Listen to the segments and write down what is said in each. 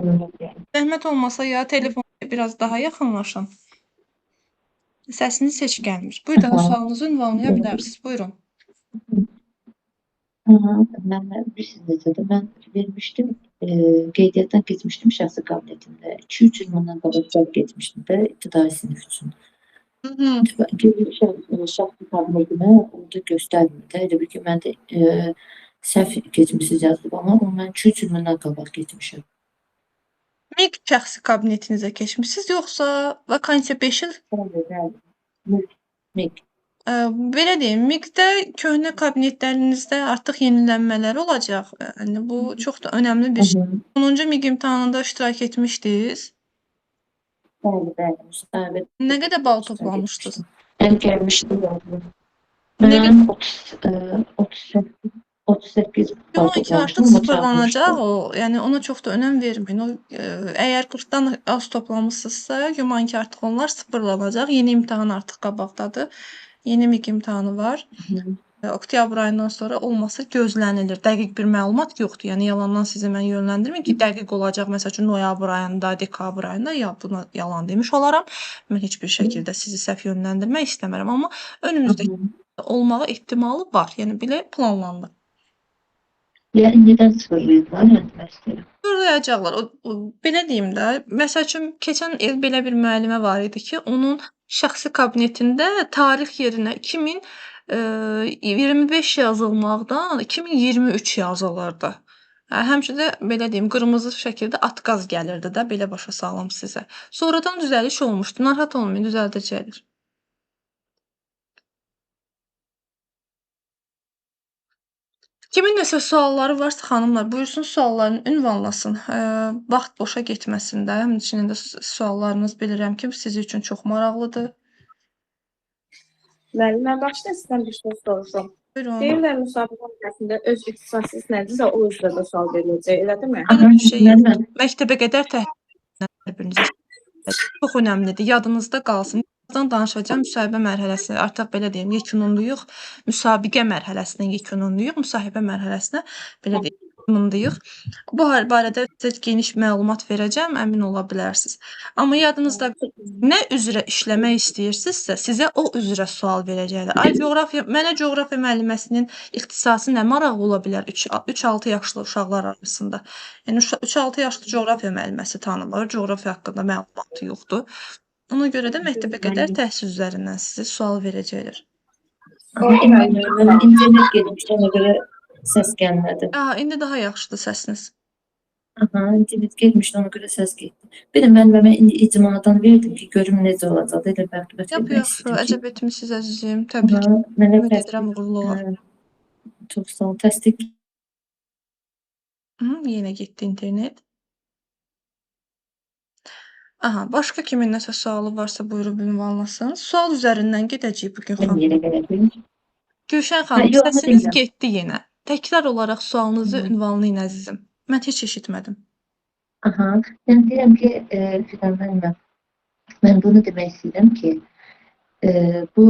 Zəhmət olmasa ya telefona biraz daha yaxınlaşın. Səsiniz heç gəlmir. Buyurun, Aha. sualınızı ünvanlaya bilərsiniz. Buyurun. Mən bilirsiniz necədir? Mən vermişdim, qeydiyyatdan keçmişdim şəxsi kabinetində. 2-3 il bundan qabaq getmişdim də ibtidai sinif üçün. Hı -hı. Şəxsi kabinetimə orada göstərmir də. Elə bil ki, məndə səhv keçmişsiz yazılıb, amma mən 2-3 il bundan qabaq getmişəm. MİQ şəxsi kabinetinizə keçmisiniz, yoxsa vakansiya 5 il? Bəli. MİQ. Belə deyim, MİQ-də köhnə kabinetlərinizdə artıq yenilənmələr olacaq. Yəni bu çox da önəmli bir şey. 10-cu MİQ imtahanında iştirak etmişdiniz? Bəli, müsahibə. Nə qədər bal toplamışdınız? Yəni gəlmişdim. Nə qədər? Mən 38 bal Güman ki, artıq toplamışdım. sıfırlanacaq o. Yəni ona çox da önəm verməyin. O əgər 40-dan az toplamısınızsa, güman ki, artıq onlar sıfırlanacaq. Yeni imtahan artıq qabaqdadır. Yeni MİQ imtahanı var. Oktyabr ayından sonra olması gözlənilir. Dəqiq bir məlumat yoxdur. Yəni yalandan sizi mən yönləndirmirəm ki, dəqiq olacaq. Məsəl üçün noyabr ayında, dekabr ayında ya buna yalan demiş olaram. Mən heç bir şəkildə sizi səhv yönləndirmək istəmirəm, amma önümüzdə olmağa ehtimalı var. Yəni belə planlandı. Yəni indidən sıfırlayırlar, yəni məsələn. Sıfırlayacaqlar. O belə deyim də, məsəl üçün keçən il belə bir müəllimə var idi ki, onun şəxsi kabinetində tarix yerinə 2025 yazılmaqdan 2023 yazılırdı. Həmişə də belə deyim, qırmızı şəkildə atqaz gəlirdi də, belə başa salım sizə. Sonradan düzəliş olmuşdu. Narahat olmayın, düzəldəcəklər. Kimin nəsə sualları varsa xanımlar, buyursun suallarını ünvanlasın. Vaxt boşa getməsin də. Həmçinin də suallarınız bilirəm ki, sizin üçün çox maraqlıdır. Bəli, mən başda sizdən bir şey soruşum. Buyurun. Deyirlər müsabiqə müddətində öz ixtisasınız nədirsə, o üzrə də sual veriləcək, elədirmi? Elə bir şey yox. Məktəbə qədər təhsil çox önəmlidir. Yadınızda qalsın. Birazdan danışacağım müsahibə mərhələsi. Artıq belə deyim, yekununluyuq. Müsabiqə mərhələsinə yekununluyuq. Müsahibə mərhələsinə belə deyim, yekununduyuq. Bu barədə sizə geniş məlumat verəcəm, əmin ola bilərsiniz. Amma yadınızda nə üzrə işləmək istəyirsinizsə, sizə o üzrə sual verəcəklər. Ay coğrafiya, mənə coğrafiya müəlliməsinin ixtisası nə maraqlı ola bilər 3-6 yaşlı uşaqlar arasında. Yəni 3-6 yaşlı coğrafiya müəlliməsi tanımır, coğrafiya haqqında məlumatı yoxdur. Ona görə də məktəbə qədər təhsil üzərindən sizə sual verəcəklər. İnternet getmişdi, ona görə səs gəlmədi. İndi daha yaxşıdır səsiniz. İnternet getmişdi, ona görə səs getdi. Bir də müəllimə indi icmadan verdim ki, görüm necə olacaq. Elə məktəbət vermək Yaxşı, istəyirəm ki. əcəb etmisiniz əzizim. Təbrik edirəm, uğurlu olar. Çox sağ olun. Təsdiq. Yenə getdi internet. Başqa kimin nəsə sualı varsa buyurub ünvanlasın. Sual üzərindən gedəcəyik bugün xanım. Gülşən xanım, səsiniz getdi yenə. Təkrar olaraq sualınızı ünvanlayın əzizim. Mən heç eşitmədim. Yəni deyirəm ki, Fidan müəllimə, mən bunu demək istəyirəm ki, bu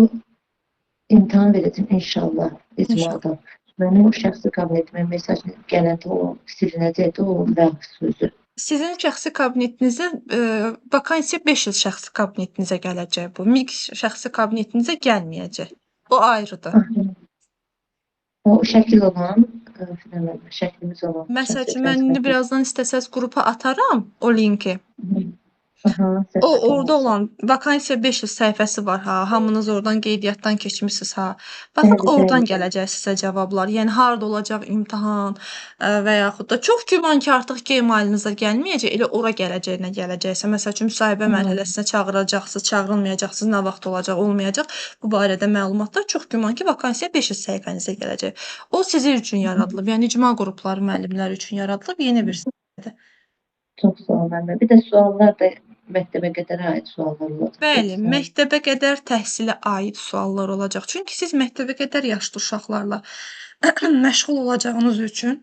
imtahan verəcəm inşallah icmadan. Mənim o şəxsi kabinetimə mesaj gələndə o silinəcəkdir, o ləğv sözü. Sizin şəxsi kabinetinizə vakansiya 5 il şəxsi kabinetinizə gələcək bu. MİQ şəxsi kabinetinizə gəlməyəcək. O ayrıdır. O şəkil olan, şəklimiz olan. Məsəl üçün, mən indi birazdan istəsəz qrupa ataram o linki. O orada olan vakansiya 5 il səhifəsi var ha. Hamınız oradan qeydiyyatdan keçmisiniz ha. Baxın oradan gələcək sizə cavablar. Yəni harda olacaq imtahan və yaxud da çox güman ki, artıq Gmail-inizə gəlməyəcək, elə ora gələcəyinə gələcəksə. Məsəl üçün müsahibə mərhələsinə çağıracaqsınız, çağırılmayacaqsınız, nə vaxt olacaq, olmayacaq. Bu barədə məlumatlar çox güman ki, vakansiya 5 il səhifənizə gələcək. O sizin üçün yaradılıb. Yəni icma qrupları müəllimlər üçün yaradılıb yeni bir səhifədir. Çox sağ olun. Bir də suallar da məktəbə qədər aid suallar olacaq. Bəli, məktəbə qədər təhsilə aid suallar olacaq. Çünki siz məktəbə qədər yaşlı uşaqlarla məşğul olacağınız üçün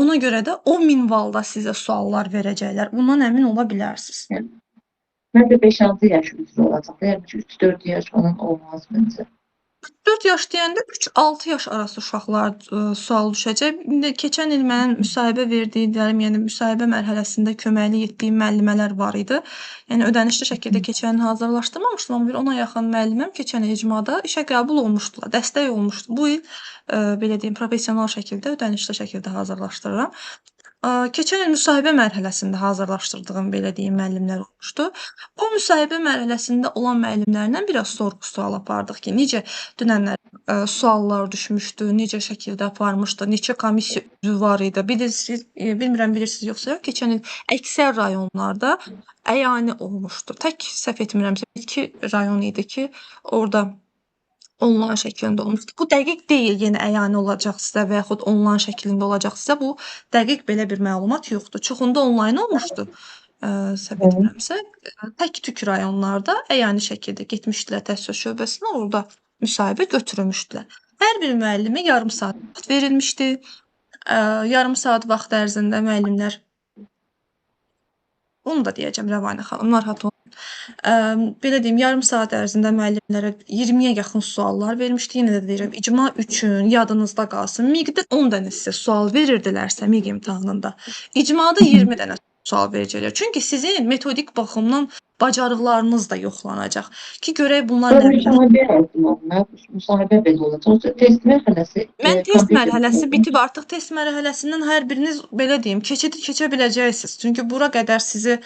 ona görə də o minvalda sizə suallar verəcəklər. Bundan əmin ola bilərsiniz. Məncə 5-6 yaş üzrə olacaq. Yəni 3-4 yaş falan olmaz məncə. 4 yaş deyəndə 3-6 yaş arası uşaqlar sual düşəcək. İndi keçən il mənim müsahibə verdiyim, yəni müsahibə mərhələsində köməklik etdiyim müəllimələr var idi. Yəni ödənişli şəkildə keçən il hazırlaşdırmamışdım, amma bir 10-a yaxın müəlliməm keçən il icmada işə qəbul olmuşdular, dəstək olmuşdu. Bu il belə deyim, professional şəkildə, ödənişli şəkildə hazırlaşdırıram. Keçən il müsahibə mərhələsində hazırlaşdırdığım, belə deyim, müəllimlər olmuşdu. O müsahibə mərhələsində olan müəllimlərlə biraz sorğu-sual apardıq ki, necə dünənlər suallar düşmüşdü, necə şəkildə aparmışdı, neçə komissiya üzvü var idi. Bilirsiniz, bilmirəm bilirsiniz yoxsa yox, keçən il əksər rayonlarda əyani olmuşdu. Tək səhv etmirəmsə 2 rayon idi ki, orada onlayn şəklində olmuşdu. Bu dəqiq deyil, yenə əyani olacaqsa və yaxud onlayn şəklində olacaqsa, bu dəqiq belə bir məlumat yoxdur. Çoxunda onlayn olmuşdu. Səhv etmirəmsə, tək tük rayonlarda əyani şəkildə getmişdilər təhsil şöbəsinə, orada müsahibə götürmüşdülər. Hər bir müəllimə yarım saat vaxt verilmişdi. Yarım saat vaxt ərzində müəllimlər onu da deyəcəm Rəvanə xanım, narahat olmayın. Belə deyim, yarım saat ərzində müəllimlərə 20-yə yaxın suallar vermişdi. Yenə də deyirəm, icma üçün yadınızda qalsın. MİQ-də 10 dənə sizə sual verirdilərsə MİQ imtahanında, icmada 20 dənə sual verəcəklər. Çünki sizin metodik baxımdan bacarıqlarınız da yoxlanacaq ki, görək bunlar nə bilir. Müsahibə yazılmalılar, müsahibə belə olacaq. Test mərhələsi. Mən test mərhələsi bitib, artıq test mərhələsindən hər biriniz, belə deyim, keçidi keçə biləcəksiniz. Çünki bura qədər sizi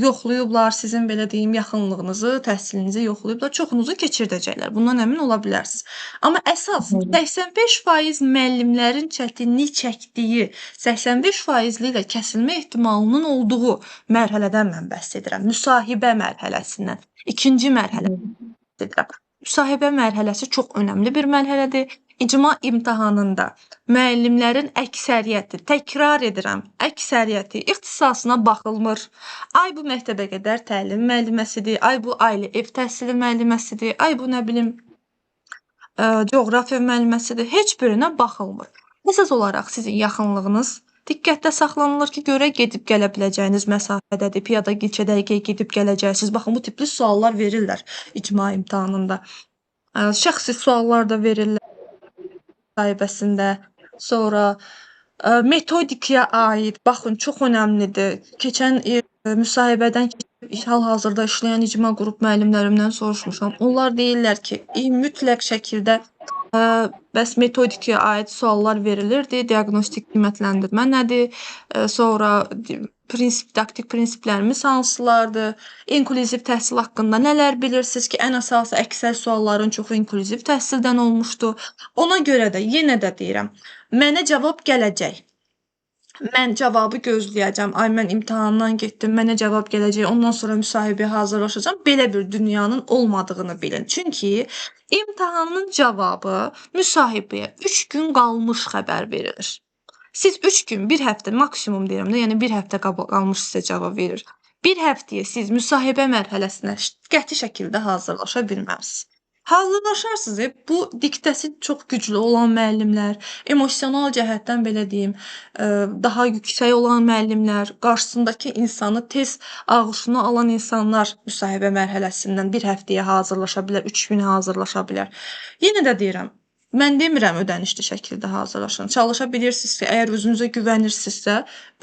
yoxlayıblar, sizin, belə deyim, yaxınlığınızı, təhsilinizi yoxlayıblar, çoxunuzu keçirdəcəklər. Bundan əmin ola bilərsiniz. Amma əsas 85% müəllimlərin çətinlik çəkdiyi, 85% ilə kəsilmə ehtimalının olduğu mərhələdən mən bəhs edirəm. Müsahibə mərhələsindən. İkinci mərhələ edirəm. Müsahibə mərhələsi çox önəmli bir mərhələdir. İcma imtahanında müəllimlərin əksəriyyəti, təkrar edirəm, əksəriyyəti ixtisasına baxılmır. Ay bu məktəbə qədər təlim müəlliməsidir, ay bu ailə ev təhsili müəlliməsidir, ay bu nə bilim coğrafiya müəlliməsidir. Heç birinə baxılmır. Əsas olaraq sizin yaxınlığınız diqqətdə saxlanılır ki, görək gedib gələ biləcəyiniz məsafədədir, piyada neçə dəqiqəyə gedib gələcəksiniz. Baxın, bu tipli suallar verirlər icma imtahanında. Şəxsi suallar da verirlər sahibəsində. Sonra metodikaya aid, baxın, çox önəmlidir. Keçən müsahibədən hal-hazırda işləyən icma qrup müəllimlərimdən soruşmuşam. Onlar deyirlər ki, mütləq şəkildə bəs metodikaya aid suallar verilirdi. Diaqnostik qiymətləndirmə nədir? Sonra didaktik prinsiplərimiz hansılardır? İnklüziv təhsil haqqında nələr bilirsiniz ki, ən əsası əksər sualların çoxu inklüziv təhsildən olmuşdu. Ona görə də yenə də deyirəm, mənə cavab gələcək. Mən cavabı gözləyəcəm. Ay, mən imtahandan getdim, mənə cavab gələcək, ondan sonra müsahibəyə hazırlaşacağam. Belə bir dünyanın olmadığını bilin. Çünki imtahanın cavabı müsahibəyə 3 gün qalmış xəbər verilir. Siz 3 gün, 1 həftə maksimum deyirəm də, yəni 1 həftə qalmış sizə cavab verir. 1 həftəyə siz müsahibə mərhələsinə qəti şəkildə hazırlaşa bilməzsiniz. Hazırlaşarsınız, bu diktəsi çox güclü olan müəllimlər, emosional cəhətdən belə deyim, daha yüksək olan müəllimlər, qarşısındakı insanı tez ağuşuna alan insanlar müsahibə mərhələsindən 1 həftəyə hazırlaşa bilər, 3 günə hazırlaşa bilər. Yenə də deyirəm, mən demirəm ödənişli şəkildə hazırlaşın. Çalışa bilirsinizsə, əgər özünüzə güvənirsinizsə,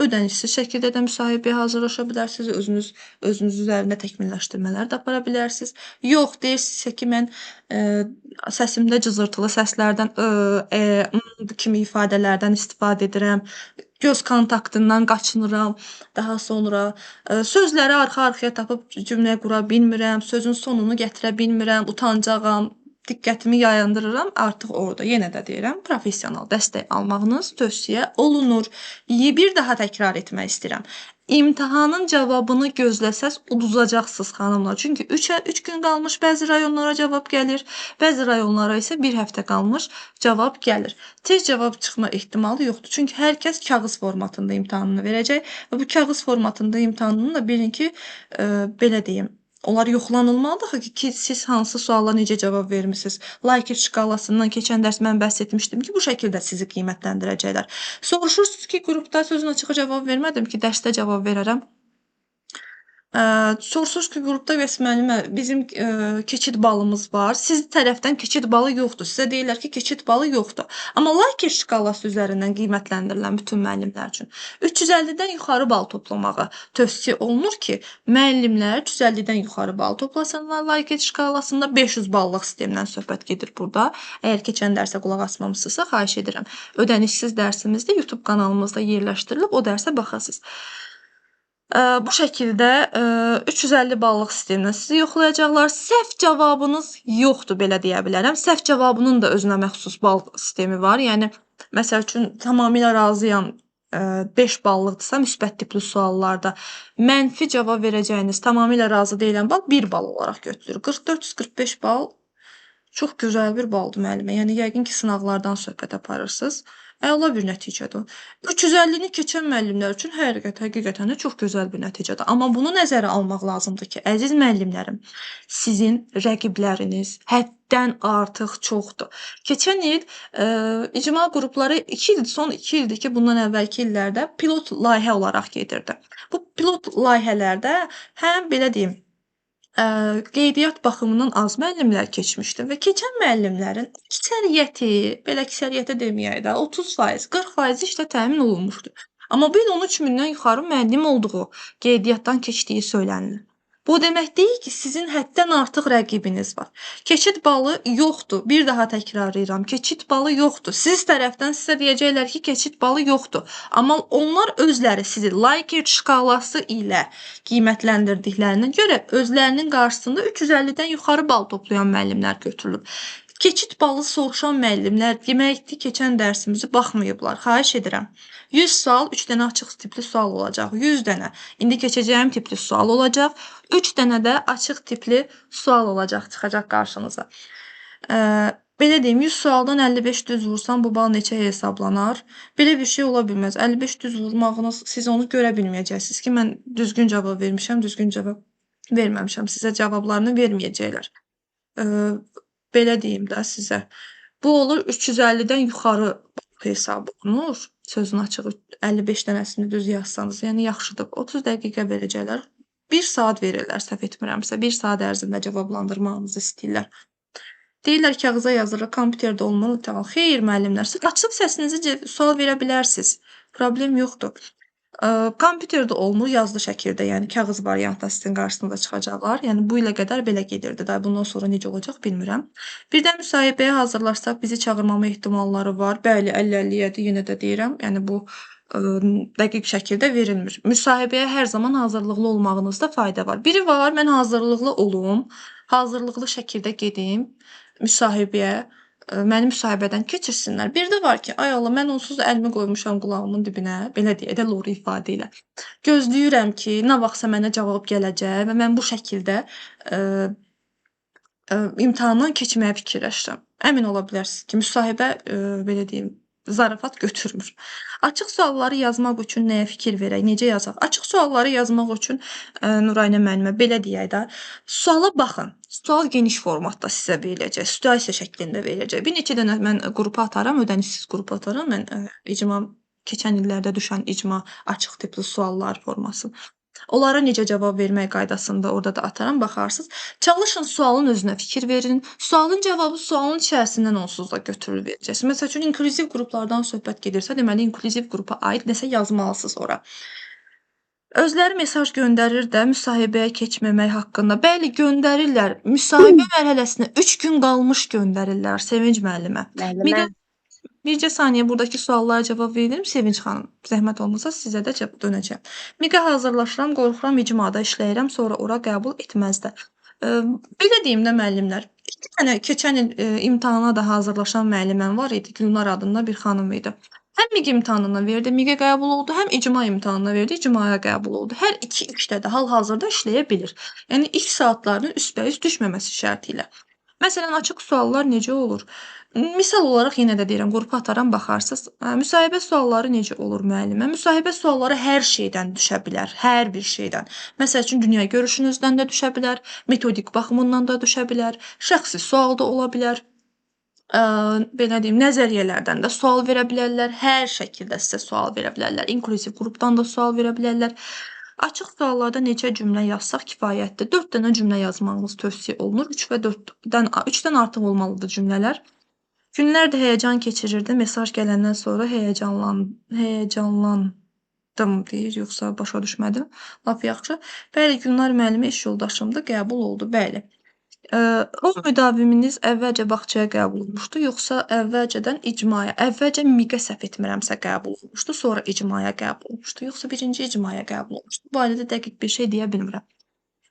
ödənişsiz şəkildə də müsahibəyə hazırlaşa bilərsiniz, özünüz üzərində təkmilləşdirmələr də apara bilərsiniz. Yox, deyirsinizsə ki, mən səsimdə cızırtılı səslərdən, kimi ifadələrdən istifadə edirəm, göz kontaktından qaçınıram, daha sonra sözləri arxa-arxaya tapıb cümlə qura bilmirəm, sözün sonunu gətirə bilmirəm, utancağam, diqqətimi yayındırıram, artıq orada yenə də deyirəm, professional dəstək almağınız tövsiyə olunur. Bir daha təkrar etmək istəyirəm. İmtahanın cavabını gözləsəz uduzacaqsınız xanımlar. Çünki 3 gün qalmış bəzi rayonlara cavab gəlir, bəzi rayonlara isə 1 həftə qalmış cavab gəlir. Tez cavab çıxma ehtimalı yoxdur. Çünki hər kəs kağız formatında imtahanını verəcək və bu kağız formatında imtahanını da bilin ki, belə deyim, onlar yoxlanılmalıdır ki, siz hansı suala necə cavab vermisiniz. Likert şkalasından keçən dərs mən bəhs etmişdim ki, bu şəkildə sizi qiymətləndirəcəklər. Soruşursunuz ki, qrupda sözün açığı cavab vermədim ki, dərsdə cavab verərəm. Soruşursunuz ki, qrupda bəs müəllimə, bizim keçid balımız var. Siz tərəfdən keçid balı yoxdur. Sizə deyirlər ki, keçid balı yoxdur. Amma Likert şkalası üzərindən qiymətləndirilən bütün müəllimlər üçün 350-dən yuxarı bal toplamağı tövsiyə olunur ki, müəllimlər 350-dən yuxarı bal toplasınlar. Likert şkalasında 500 ballıq sistemdən söhbət gedir burada. Əgər keçən dərsə qulaq asmamısınızsa, xahiş edirəm. Ödənişsiz dərsimizdə YouTube kanalımızda yerləşdirilib, o dərsə baxasınız. Bu şəkildə 350 ballıq sistemdən sizi yoxlayacaqlar. Səhv cavabınız yoxdur, belə deyə bilərəm. Səhv cavabının da özünə məxsus bal sistemi var. Yəni məsəl üçün tamamilə razıyam 5 ballıqdırsa müsbət tipli suallarda mənfi cavab verəcəyiniz tamamilə razı deyilən bal 1 bal olaraq götürülür. 44-45 bal çox gözəl bir baldır müəllimə. Yəni yəqin ki, sınaqlardan söhbət aparırsınız. Əla bir nəticədir. 350-ni keçən müəllimlər üçün həqiqətən də çox gözəl bir nəticədir. Amma bunu nəzərə almaq lazımdır ki, əziz müəllimlərim, sizin rəqibləriniz həddən artıq çoxdur. Keçən il icma qrupları 2 il, son 2 ildir ki, bundan əvvəlki illərdə pilot layihə olaraq gedirdi. Bu pilot layihələrdə həm belə deyim, qeydiyyat baxımından az müəllimlər keçmişdi və keçən müəllimlərin əksəriyyəti, belə əksəriyyəti deməyək də, 30%, 40% işlə təmin olunmuşdu. Amma bu il 13 mindən yuxarı müəllim olduğu qeydiyyatdan keçdiyi söylənilir. Bu demək deyil ki, sizin həddən artıq rəqibiniz var. Keçid balı yoxdur. Bir daha təkrarlayıram. Keçid balı yoxdur. Siz tərəfdən sizə deyəcəklər ki, keçid balı yoxdur. Amma onlar özləri sizi Likert şkalası ilə qiymətləndirdiklərinə görə özlərinin qarşısında 350-dən yuxarı bal toplayan müəllimlər götürülüb. Keçid balı soruşan müəllimlər deməkdir, keçən dərsimizi baxmayıblar. Xahiş edirəm. 100 sual, 3 dənə açıq tipli sual olacaq. 100 dənə indi keçəcəyim tipli sual olacaq. 3 dənə də açıq tipli sual olacaq, çıxacaq qarşınıza. Belə deyim, 100 sualdan 55 düz vursam bu bal neçəyə hesablanar? Belə bir şey ola bilməz. 55 düz vurmağınız, siz onu görə bilməyəcəksiniz ki, mən düzgün cavab vermişəm, düzgün cavab verməmişəm. Sizə cavablarını verməyəcəklər. Belə deyim də sizə. Bu olur 350-dən yuxarı hesab olunur. Sözün açığı 55 dənəsini düz yazsanız, yəni yaxşıdır. 30 dəqiqə verəcəklər. 1 saat verirlər, səhv etmirəmsə. 1 saat ərzində cavablandırmağınızı istəyirlər. Deyirlər kağıza yazılır, kompüterdə olmalı. Tamam. Xeyr müəllimlər, siz açıb səsinizi sual verə bilərsiniz. Problem yoxdur. Kompüterdə olmur, yazılı şəkildə, yəni kağız variantda sizin qarşınıza çıxacaqlar. Yəni bu ilə qədər belə gedirdi. Daha bundan sonra necə olacaq bilmirəm. Bir də müsahibəyə hazırlaşsaq bizi çağırmama ehtimalları var. Bəli, 50-50-yədir, yenə də deyirəm. Yəni bu dəqiq şəkildə verilmir. Müsahibəyə hər zaman hazırlıqlı olmağınızda fayda var. Biri var, mən hazırlıqlı olum, hazırlıqlı şəkildə gedim müsahibəyə, məni müsahibədən keçirsinlər. Bir də var ki, ay Allah, mən onsuz da əlimi qoymuşam qulağımın dibinə, belə deyək də lori ifadə ilə. Gözləyirəm ki, nə vaxtsa mənə cavab gələcək və mən bu şəkildə imtahandan keçməyə fikirləşirəm. Əmin ola bilərsiniz ki, müsahibə belə deyim, zarafat götürmür. Açıq sualları yazmaq üçün nəyə fikir verək, necə yazaq? Açıq sualları yazmaq üçün Nuraynə müəllimə belə deyək də, suala baxın. Sual geniş formatda sizə veriləcək, situasiya şəklində veriləcək. Bir neçə dənə mən qrupa atarım, ödənişsiz qrupa atarım. Mən icma keçən illərdə düşən icma açıq tipli suallar forması. Onlara necə cavab vermək qaydasında orada da ataram, baxarsınız. Çalışın sualın özünə fikir verin. Sualın cavabı sualın içərisindən onsuz da götürülüb verəcəksiniz. Məsəl üçün, inklüziv qruplardan söhbət gedirsə, deməli, inklüziv qrupa aid nəsə yazmalısınız ora. Özləri mesaj göndərir də müsahibəyə keçməmək haqqında. Bəli, göndərirlər. Müsahibə mərhələsinə 3 gün qalmış göndərirlər Sevinc müəllimə. Bircə saniyə buradakı suallara cavab veririm Sevinc xanım. Zəhmət olmasa sizə də dönəcəm. Miqə hazırlaşıram, qorxuram icmada işləyirəm, sonra ora qəbul etməzlər. Belə deyim də müəllimlər, 2 dənə keçən il imtahana da hazırlaşan müəlliməm var idi, Gülnar adında bir xanım idi. Həm MİQ imtahanına verdi, MİQə qəbul oldu, həm icma imtahanına verdi, icmaya qəbul oldu. Hər iki işdə də hal-hazırda işləyə bilir. Yəni ilk saatlarının üstbəüst düşməməsi şərti ilə. Məsələn, açıq suallar necə olur? Misal olaraq yenə də deyirəm, qrupa ataram, baxarsınız. Müsahibə sualları necə olur müəllimə? Müsahibə sualları hər şeydən düşə bilər, hər bir şeydən. Məsəl üçün, dünya görüşünüzdən də düşə bilər, metodik baxımından da düşə bilər, şəxsi sual da ola bilər. Belə deyim, nəzəriyyələrdən də sual verə bilərlər, hər şəkildə sizə sual verə bilərlər. İnklüziv qrupdan da sual verə bilərlər. Açıq suallarda neçə cümlə yazsaq kifayətdir? 4 dənə cümlə yazmağınız tövsiyə olunur. 3 və 3-dən artıq olmalıdır cümlələr. Günlərdir həyəcan keçirirdim. Mesaj gələndən sonra həyəcanlandım deyir, yoxsa başa düşmədim. Lap yaxşı. Bəli, Gülnar müəllimi iş yoldaşımdır, qəbul oldu. Bəli. O müdaviminiz əvvəlcə bağçaya qəbul olmuşdu, yoxsa əvvəlcədən icmaya, əvvəlcə MİQ-ə səhv etmirəmsə qəbul olmuşdu, sonra icmaya qəbul olmuşdu, yoxsa birinci icmaya qəbul olmuşdu? Bu barədə dəqiq bir şey deyə bilmirəm.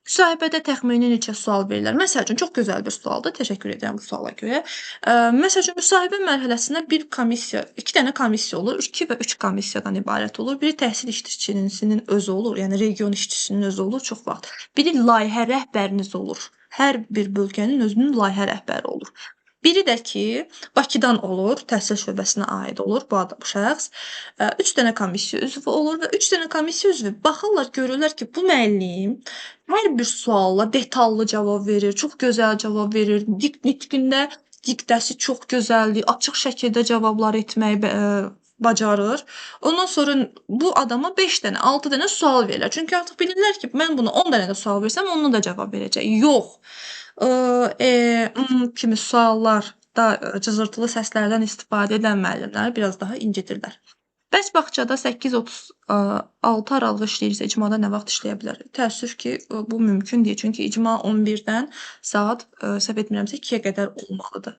Müsahibədə təxmini neçə sual verirlər? Məsəl üçün, çox gözəl bir sualdır. Təşəkkür edirəm bu suala görə. Məsəl üçün, müsahibə mərhələsində bir komissiya, 2 dənə komissiya olur. 2 və 3 komissiyadan ibarət olur. Biri təhsil işçisinin özü olur, yəni region işçisinin özü olur çox vaxt. Biri layihə rəhbəriniz olur. Hər bir bölgənin özünün layihə rəhbəri olur. Biri də ki, Bakıdan olur, təhsil şöbəsinə aid olur bu şəxs. 3 dənə komissiya üzvü olur və 3 dənə komissiya üzvü baxırlar, görürlər ki, bu müəllim hər bir suala detallı cavab verir, çox gözəl cavab verir. Nitqində diktəsi çox gözəldir, açıq şəkildə cavablar etməyi bacarır. Ondan sonra bu adama 5 dənə, 6 dənə sual verirlər. Çünki artıq bilirlər ki, mən buna 10 dənə də sual versəm, ondan da cavab verəcək. Yox. Kimi suallarda cızırtılı səslərdən istifadə edən müəllimləri biraz daha incidirlər. Bəs bağçada 8:36 aralıq işləyirsə, icmada nə vaxt işləyə bilər? Təəssüf ki, bu mümkün deyil. Çünki icma 11-dən saat, səhv etmirəmsə 2-yə qədər olmalıdır.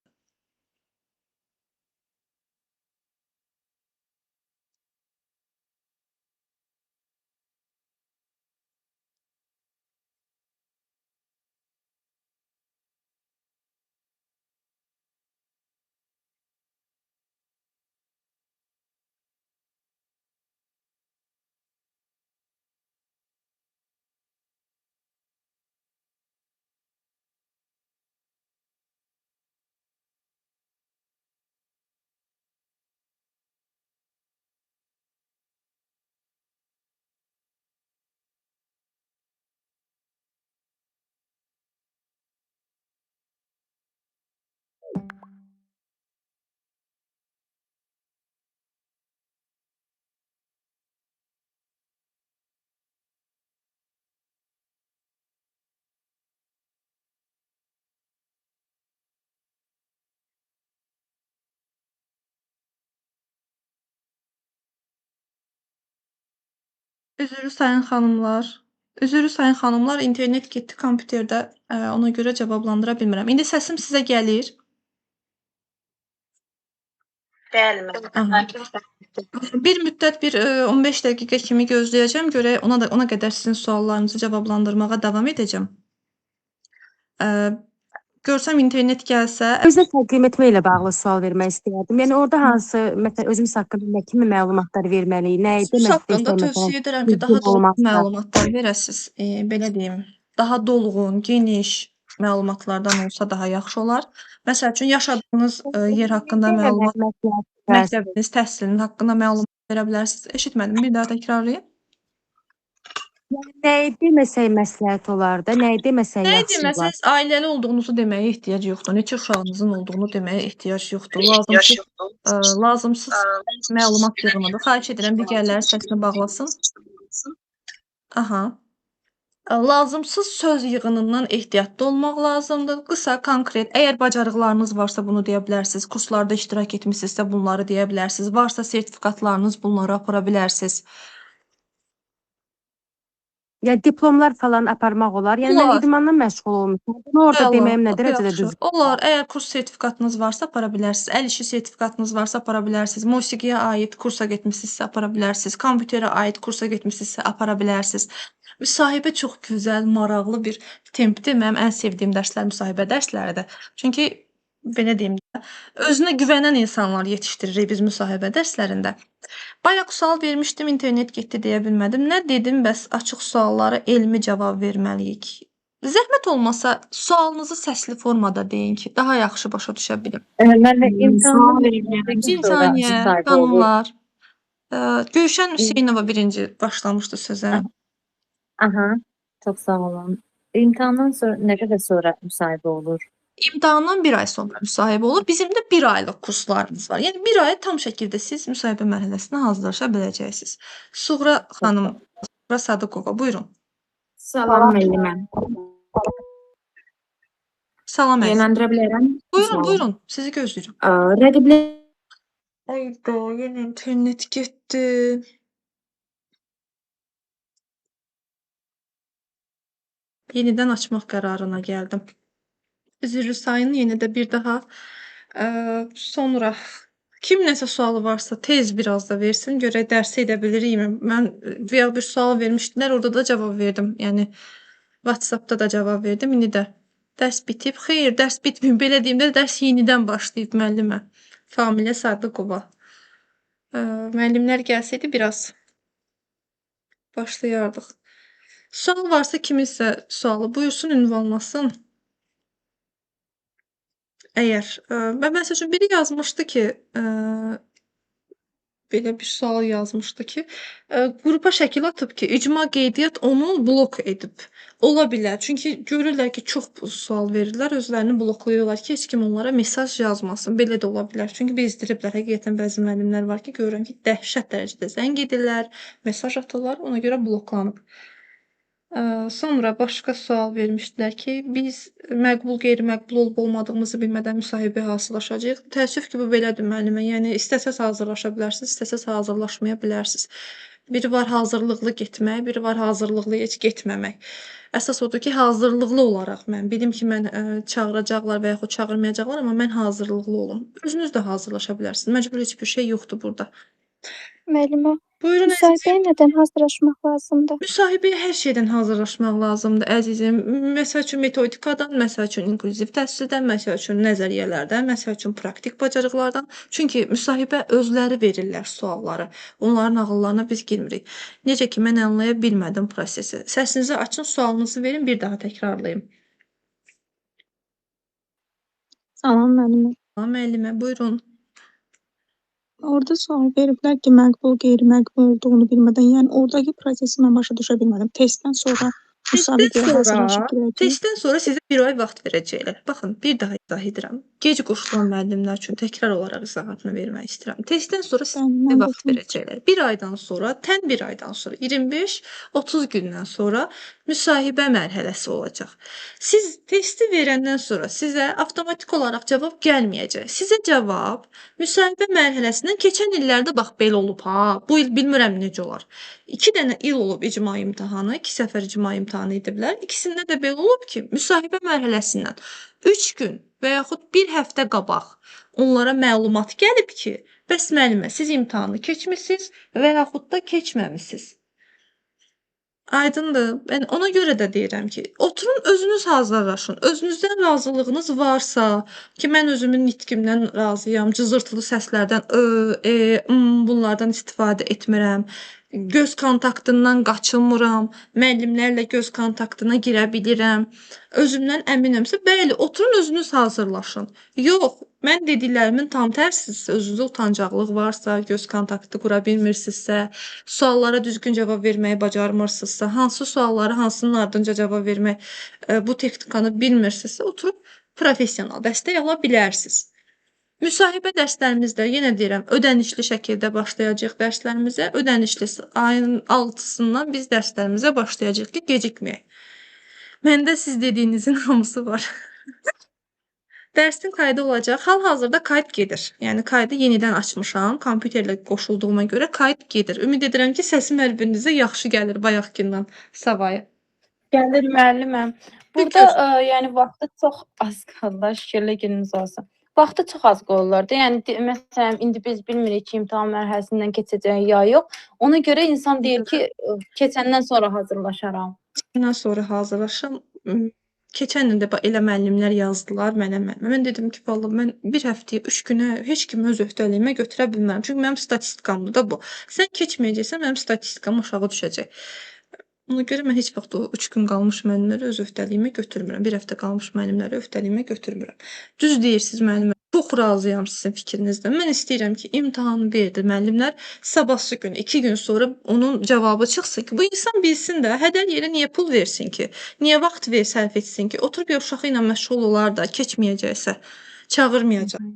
Üzürü sayın xanımlar. Üzürü sayın xanımlar, internet getdi kompüterdə, ona görə cavablandıra bilmirəm. İndi səsim sizə gəlir? Bəli, Aha. Bir müddət 15 dəqiqə kimi gözləyəcəm, görək ona qədər sizin suallarınızı cavablandırmağa davam edəcəm. Görsəm internet gəlsə, Özünü təqdim etməklə bağlı sual vermək istəyərdim. Yəni orada hansı, məsələn, özümüz haqqında nə kimi məlumatlar verməliyik, nə Siz demək haqqında istəyirsən, tövsiyə edirəm ki, daha düzgün dolğun olmazsa. məlumatlar verəsiz. Belə deyim, daha dolğun, geniş məlumatlardan olsa daha yaxşı olar. Məsəl üçün, yaşadığınız yer haqqında məlumat, məktəbiniz, təhsiliniz haqqında məlumat verə bilərsiniz. Eşitmədim, bir daha təkrarlayın. Yəni nəyi deməsək məsləhət olar da, nəyi deməsək Nəyi yaxşı olar? deməsəz, ailəli olduğunuzu deməyə ehtiyac yoxdur. Neçə uşağınızın olduğunu deməyə ehtiyac yoxdur. Lazımsız məlumat yığınıdır. Xahiş edirəm digərləri səsini bağlasın. Aha. Lazımsız söz yığınından ehtiyatlı olmaq lazımdır. Qısa, konkret. Əgər bacarıqlarınız varsa bunu deyə bilərsiniz. Kurslarda iştirak etmisinizsə bunları deyə bilərsiniz. Varsa sertifikatlarınız, bunları apara bilərsiniz. Yəni diplomlar falan aparmaq olar. Yəni mən Olar. idmanla məşğul olmuşam. Bunu orada Olar, deməyim nə çox dərəcədə yaxşı. düzgün? Olar. Əgər kurs sertifikatınız varsa apara bilərsiniz. Əl işi sertifikatınız varsa apara bilərsiniz. Musiqiyə aid kursa getmisinizsə apara bilərsiniz. Kompüterə aid kursa getmisinizsə apara bilərsiniz. Müsahibə çox gözəl, maraqlı bir tempdir. Mənim ən sevdiyim dərslər müsahibə dərsləridir. Çünki belə deyim də, özünə güvənən insanlar yetişdiririk biz müsahibə dərslərində. Bayaq sual vermişdim, internet getdi deyə bilmədim. Nə dedim, bəs açıq suallara elmi cavab verməliyik. Zəhmət olmasa sualınızı səsli formada deyin ki, daha yaxşı başa düşə bilim. Mən də imtahanı Bir saniyə, xanımlar. Gülşən Hüseynova birinci başlamışdı sözə. Aha, çox sağ olun. İmtahandan sonra nə qədər sonra müsahibə olur? İmtahandan 1 ay sonra müsahibə olur. Bizim də 1 aylıq kurslarımız var. Yəni 1 ay tam şəkildə siz müsahibə mərhələsinə hazırlaşa biləcəksiniz. Suğra xanım Sadıqova, buyurun. Salam müəlliməm. Salam əzizim. Yönləndirə bilərəm? Buyurun, buyurun. Sizi gözləyirəm. Rəqiblər Ayda, yenə internet getdi. Yenidən açmaq qərarına gəldim. Üzrlü sayın yenə də bir daha sonra kim nəsə sualı varsa tez biraz da versin, görək dərs edə bilirikmi? Mən veya bir sual vermişdilər, orada da cavab verdim. Yəni WhatsApp-da da cavab verdim. İndi də dərs bitib. Xeyr, dərs bitməyib. Belə deyim də dərs yenidən başlayıb müəllimə. Familə Sadıqova. Müəllimlər gəlsəydi biraz başlayardıq. Sual varsa kiminsə sualı buyursun, ünvanlasın. Əgər və məsəl üçün biri yazmışdı ki, belə bir sual yazmışdı ki, qrupa şəkil atıb ki, icma qeydiyyat onu blok edib. Ola bilər. Çünki görürlər ki, çox sual verirlər, özlərini bloklayırlar ki, heç kim onlara mesaj yazmasın. Belə də ola bilər. Çünki bezdiriblər. Həqiqətən bəzi müəllimlər var ki, görürəm ki, dəhşət dərəcədə zəng edirlər, mesaj atırlar, ona görə bloklanıb. Sonra başqa sual vermişdilər ki, biz məqbul, qeyri-məqbul olub-olmadığımızı bilmədən müsahibə hazırlaşacağıq. Təəssüf ki, bu belədir müəllimə. Yəni istəsəz hazırlaşa bilərsiniz, istəsəz hazırlaşmaya bilərsiniz. Biri var hazırlıqlı getmək, biri var hazırlıqlı heç getməmək. Əsas odur ki, hazırlıqlı olaraq mən bilim ki, mən çağıracaqlar və yaxud çağırmayacaqlar, amma mən hazırlıqlı olum. Özünüz də hazırlaşa bilərsiniz. Məcbur heç bir şey yoxdur burada. Müəllimə, Buyurun əzizim. müsahibəyə nədən hazırlaşmaq lazımdır? Müsahibəyə hər şeydən hazırlaşmaq lazımdır əzizim. Məsəl üçün metodikadan, məsəl üçün inklüziv təhsildən, məsəl üçün nəzəriyyələrdən, məsəl üçün praktik bacarıqlardan. Çünki müsahibə özləri verirlər sualları. Onların ağıllarına biz girmirik. Necə ki, mən anlaya bilmədim prosesi. Səsinizi açın, sualınızı verin, bir daha təkrarlayım. Salam müəllimə. Müəllimə, buyurun. Orada sual veriblər ki, məqbul, qeyri-məqbul olduğunu bilmədən, yəni oradakı prosesi mən başa düşə bilmədim. Testdən sonra müsabiqəyə hazırlaşıb girəcəyik. Testdən sonra sizə bir ay vaxt verəcəklər. Baxın, bir daha izah edirəm. Gec qoşulan müəllimlər üçün təkrar olaraq izahatını vermək istəyirəm. Testdən sonra sizə vaxt verəcəklər. Bir aydan sonra, tən bir aydan sonra, 25-30 gündən sonra müsahibə mərhələsi olacaq. Siz testi verəndən sonra sizə avtomatik olaraq cavab gəlməyəcək. Sizə cavab müsahibə mərhələsindən keçən illərdə bax belə olub ha. Bu il bilmirəm necə olar. 2 dənə il olub icma imtahanı, 2 səfər icma imtahanı ediblər. İkisində də belə olub ki, müsahibə mərhələsindən 3 gün və yaxud 1 həftə qabaq onlara məlumat gəlib ki, bəs müəllimə, siz imtahanı keçmisiniz və yaxud da keçməmisiniz. Aydındır. Mən ona görə də deyirəm ki, oturun özünüz hazırlaşın. Özünüzdən razılığınız varsa ki, mən özümün nitqimdən razıyam, cızırtılı səslərdən bunlardan istifadə etmirəm. Göz kontaktından qaçılmıram, müəllimlərlə göz kontaktına girə bilirəm. Özümdən əminəmsə, bəli, oturun özünüz hazırlaşın. Yox, mən dediklərimin tam tərsidirsə, özünüzdə utancaqlıq varsa, göz kontaktı qura bilmirsinizsə, suallara düzgün cavab verməyi bacarmırsınızsa, hansı sualları hansının ardınca cavab vermək, bu texnikanı bilmirsinizsə, oturub professional dəstək ala bilərsiniz. Müsahibə dərslərimizdə yenə deyirəm, ödənişli şəkildə başlayacağıq dərslərimizə. Ödənişli ayın 6-sından biz dərslərimizə başlayacağıq ki, gecikməyək. Məndə siz dediyinizin hamısı var. Dərsin kaydı olacaq. Hal-hazırda kayıt gedir. Yəni kaydı yenidən açmışam. Kompüterlə qoşulduğuma görə kayıt gedir. Ümid edirəm ki, səsim hər birinizə yaxşı gəlir bayaqkindən savayı. Gəlir müəlliməm. Burada yəni vaxtı çox az qaldı. Şükürlər gününüz olsun. Vaxtı çox az qoyurlar da. Yəni məsələn indi biz bilmirik ki, imtahan mərhələsindən keçəcək ya yox. Ona görə insan deyir ki, keçəndən sonra hazırlaşaram. Keçəndən sonra hazırlaşam. Keçən il də elə müəllimlər yazdılar mənə. Mən dedim ki, vallahi mən bir həftəyə, 3 günə heç kimi öz öhdəliyimə götürə bilmərəm. Çünki mənim statistikamdır da bu. Sən keçməyəcəksən, mənim statistikam aşağı düşəcək. Ona görə mən heç vaxt o 3 gün qalmış müəllimləri öz öhdəliyimə götürmürəm. Bir həftə qalmış müəllimləri öhdəliyimə götürmürəm. Düz deyirsiniz müəllimə. Çox razıyam sizin fikrinizdən. Mən istəyirəm ki, imtahanı verdi müəllimlər. Sabahsı gün, 2 gün sonra onun cavabı çıxsın ki, bu insan bilsin də, hədər yerə niyə pul versin ki? Niyə vaxt sərf etsin ki? Oturub uşağı ilə məşğul olar da, keçməyəcəksə, çağırmayacaq.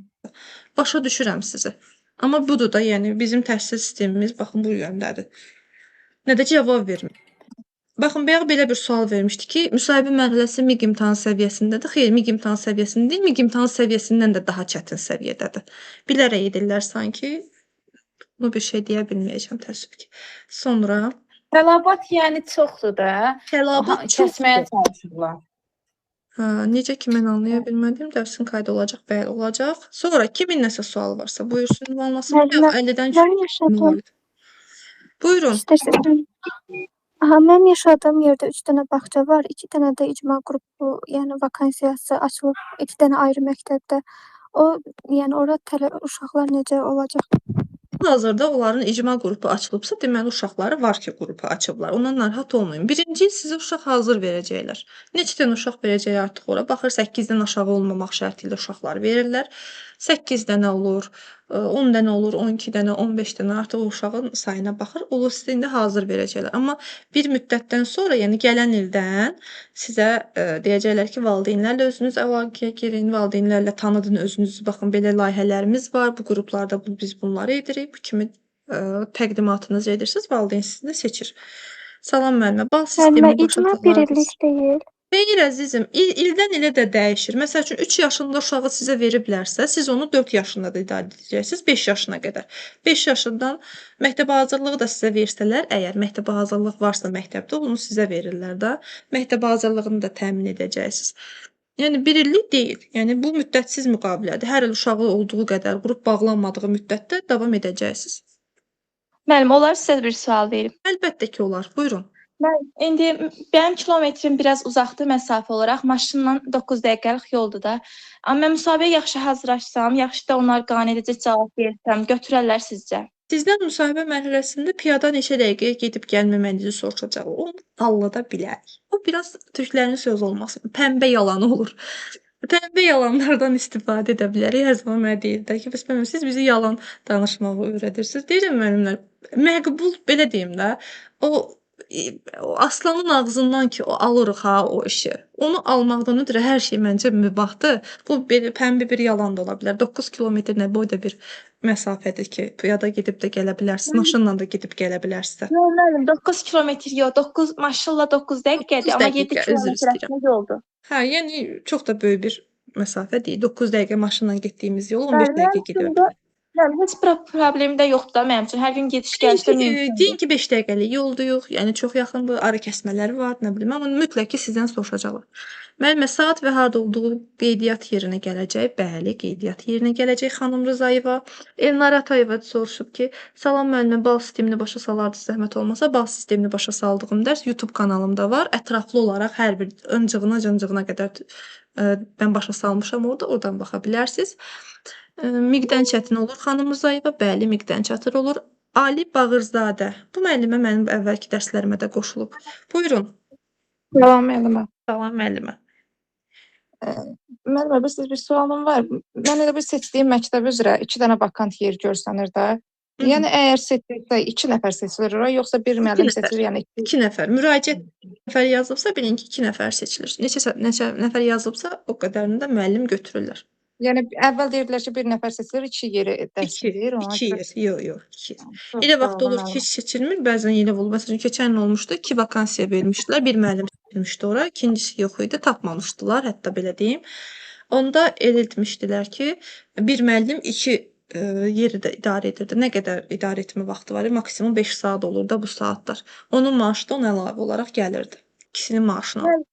Başa düşürəm sizi. Amma budur da, yəni bizim təhsil sistemimiz baxın bu yöndədir. Nə də cavab vermir. Baxın, bayaq belə bir sual vermişdi ki, müsahibə mərhələsi MİQ imtahan səviyyəsindədir. Xeyr, MİQ imtahan səviyyəsində deyil, MİQ imtahan səviyyəsindən də daha çətin səviyyədədir. Bilərək edirlər sanki. Bunu bir şey deyə bilməyəcəm təəssüf ki. Sonra Tələbat yəni çoxdur da. tələbat Kəsməyə çoxdur. çalışırlar. Necə ki, mən anlaya bilmədim. Dərsin qayda olacaq, bəli olacaq. Sonra kimin nəsə sualı varsa buyursun, ünvanlasın. Mən 50-dən mən yaşadığım Buyurun. istəsən. Aha, mən yaşadığım yerdə 3 dənə bağça var, 2 dənə də icma qrupu, yəni vakansiyası açılıb 2 dənə ayrı məktəbdə. O, yəni ora uşaqlar necə olacaq? Hazırda onların icma qrupu açılıbsa, deməli uşaqları var ki, qrupu açıblar. Ondan narahat olmayın. Birinci il sizə uşaq hazır verəcəklər. Neçə dənə uşaq verəcək artıq ora? Baxır 8-dən aşağı olmamaq şərti ilə uşaqlar verirlər. 8 dənə olur, 10 dənə olur, 12 dənə, 15 dənə artıq o uşağın sayına baxır. Olur sizə indi hazır verəcəklər. Amma bir müddətdən sonra, yəni gələn ildən sizə deyəcəklər ki, valideynlərlə özünüz əlaqəyə girin, valideynlərlə tanıdın özünüzü. Baxın, belə layihələrimiz var. Bu qruplarda biz bunları edirik. Bu kimi təqdimatınızı edirsiniz, valideyn sizi də seçir. Salam müəllimə, bal Müəllimə, sistemini başa icma bir salardınız. illik deyil. Xeyr əzizim, ildən ilə də dəyişir. Məsəl üçün 3 yaşında uşağı sizə veriblərsə, siz onu 4 yaşında da idarə edəcəksiniz, 5 yaşına qədər. 5 yaşından məktəbə hazırlığı da sizə versələr, əgər məktəbə hazırlıq varsa məktəbdə, onu sizə verirlər də. Məktəbə hazırlığını da təmin edəcəksiniz. Yəni 1 illik deyil. Yəni bu müddətsiz müqavilədir. Hər il uşağı olduğu qədər qrup bağlanmadığı müddətdə davam edəcəksiniz. Müəllim, olar sizə bir sual verim. Əlbəttə ki, olar. Buyurun. İndi mənim kilometrim biraz uzaqdır məsafə olaraq. Maşınla 9 dəqiqəlik yoldur da. Amma mən müsahibəyə yaxşı hazırlaşsam, yaxşı da onlar qanuniedici cavab versəm, götürərlər sizcə? Sizdən müsahibə mərhələsində piyada neçə dəqiqəyə gedib gəlməmənizi soruşacaqlar. Onu anlada bilərik. O biraz türklərin söz olmasın. Pəmbə yalanı olur. Pəmbə yalanlardan istifadə edə bilərik. Hər zaman mənə deyirlər ki, bəs müəllim, siz bizi yalan danışmağı öyrədirsiniz. Deyirəm müəllimlər, məqbul belə deyim də, o aslanın ağzından ki, o alırıq ha o işi. Onu almaqdan ötürü hər şey məncə mübahdır. Bu belə pəmbə bir yalan da ola bilər. 9 kilometr nə boyda bir məsafədir ki, piyada gedib də gələ bilərsiniz, maşınla da gedib gələ bilərsiniz. Yox, müəllim, 9 kilometr yox, 9 maşınla 9 dəqiqədir, 9 amma 7 dəqiqə, üzr kilometr istəyirəm. əslində yoldur. Hə, yəni çox da böyük bir məsafə deyil. 9 dəqiqə maşınla getdiyimiz yol 15 Bəli, dəqiqə gedə əslində, bilər. Müəllim, heç bir problem də yoxdur da mənim üçün. Hər gün gediş-gəlişdə Deyin mümkündür. ki 5 dəqiqəlik yoldur, yox. Yəni çox yaxındır, ara kəsmələri var, nə bilim, amma mütləq ki sizdən soruşacaqlar. Müəllimə, saat və harda olduğu qeydiyyat yerinə gələcək. Bəli, qeydiyyat yerinə gələcək xanım Rızayeva. Elnara Atayeva soruşub ki, salam müəllimə, bal sistemini başa salardınız zəhmət olmasa. Bal sistemini başa saldığım dərs YouTube kanalımda var. Ətraflı olaraq hər bir öncığına, cıncığına qədər mən başa salmışam orada, oradan baxa bilərsiniz. MİQ-dən çətin olur xanım Rızayeva. Bəli, MİQ-dən çətin olur. Ali Bağırzadə. Bu müəllimə mənim əvvəlki dərslərimə də qoşulub. Buyurun. Salam müəllimə. Salam müəllimə. Müəllimə, bir sualım var. Mən elə bir seçdiyim məktəb üzrə 2 dənə vakant yer görsənir də. Yəni əgər seçilirsə 2 nəfər seçilir ora, yoxsa bir müəllim nəfər. seçilir, yəni 2 nəfər. Müraciət nəfər yazılıbsa, bilin ki, 2 nəfər seçilir. Neçə nəfər yazılıbsa, o qədərini də müəllim götürürlər. Yəni əvvəl deyirdilər ki, bir nəfər seçilir, 2 yeri dərs verir. 2 yer. Yox, 2 yer. Elə vaxt olur ki, heç seçilmir, bəzən elə olur. Məsələn, keçən il olmuşdu, 2 vakansiya vermişdilər, bir müəllim seçilmişdi ora, ikincisi yox idi, tapmamışdılar, hətta belə deyim. Onda elə etmişdilər ki, bir müəllim 2 yeri də idarə edirdi. Nə qədər idarə etmə vaxtı var? Maksimum 5 saat olur da bu saatlar. Onun maaşı da ona əlavə olaraq gəlirdi. İkisinin maaşını alırdı.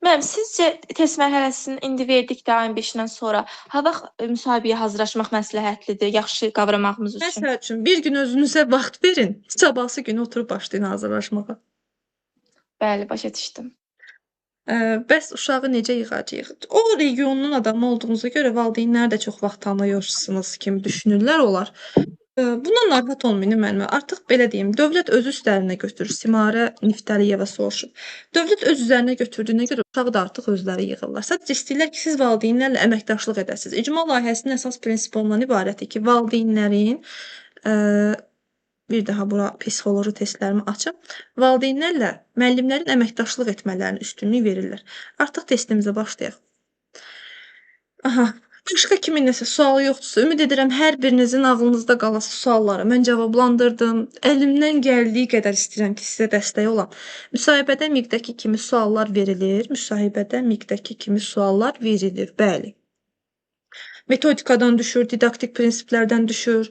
Müəllim, sizcə test mərhələsinin indi verdikdə ayın 5-dən sonra ha vaxt müsahibəyə hazırlaşmaq məsləhətlidir, yaxşı qavramağımız üçün? Məsəl üçün, bir gün özünüzə vaxt verin, sabahsı günü oturub başlayın hazırlaşmağa. Bəli, başa düşdüm. Bəs uşağı necə yığacağıq? O regionun adamı olduğunuza görə valideynlər də çox vaxt tanıyırsınız kimi düşünürlər olar. Bundan narahat olmayın müəllimə. Artıq belə deyim, dövlət özü üstlərinə götürür. Simarə Niftəliyeva soruşub. Dövlət öz üzərinə götürdüyünə görə uşağı da artıq özləri yığırlar. Sadəcə istəyirlər ki, siz valideynlərlə əməkdaşlıq edəsiniz. İcma layihəsinin əsas prinsipi ondan ibarətdir ki, valideynlərin bir daha bura psixoloji testlərimi açım. Valideynlərlə müəllimlərin əməkdaşlıq etmələrinin üstünlüyü verirlər. Artıq testimizə başlayaq. Aha, Başqa kimin nəsə sualı yoxdursa, ümid edirəm hər birinizin ağlınızda qalası sualları mən cavablandırdım. Əlimdən gəldiyi qədər istəyirəm ki, sizə dəstək olam. Müsahibədə miqdəki kimi suallar verilir. Müsahibədə miqdəki kimi suallar verilir. Bəli. Metodikadan düşür, didaktik prinsiplərdən düşür,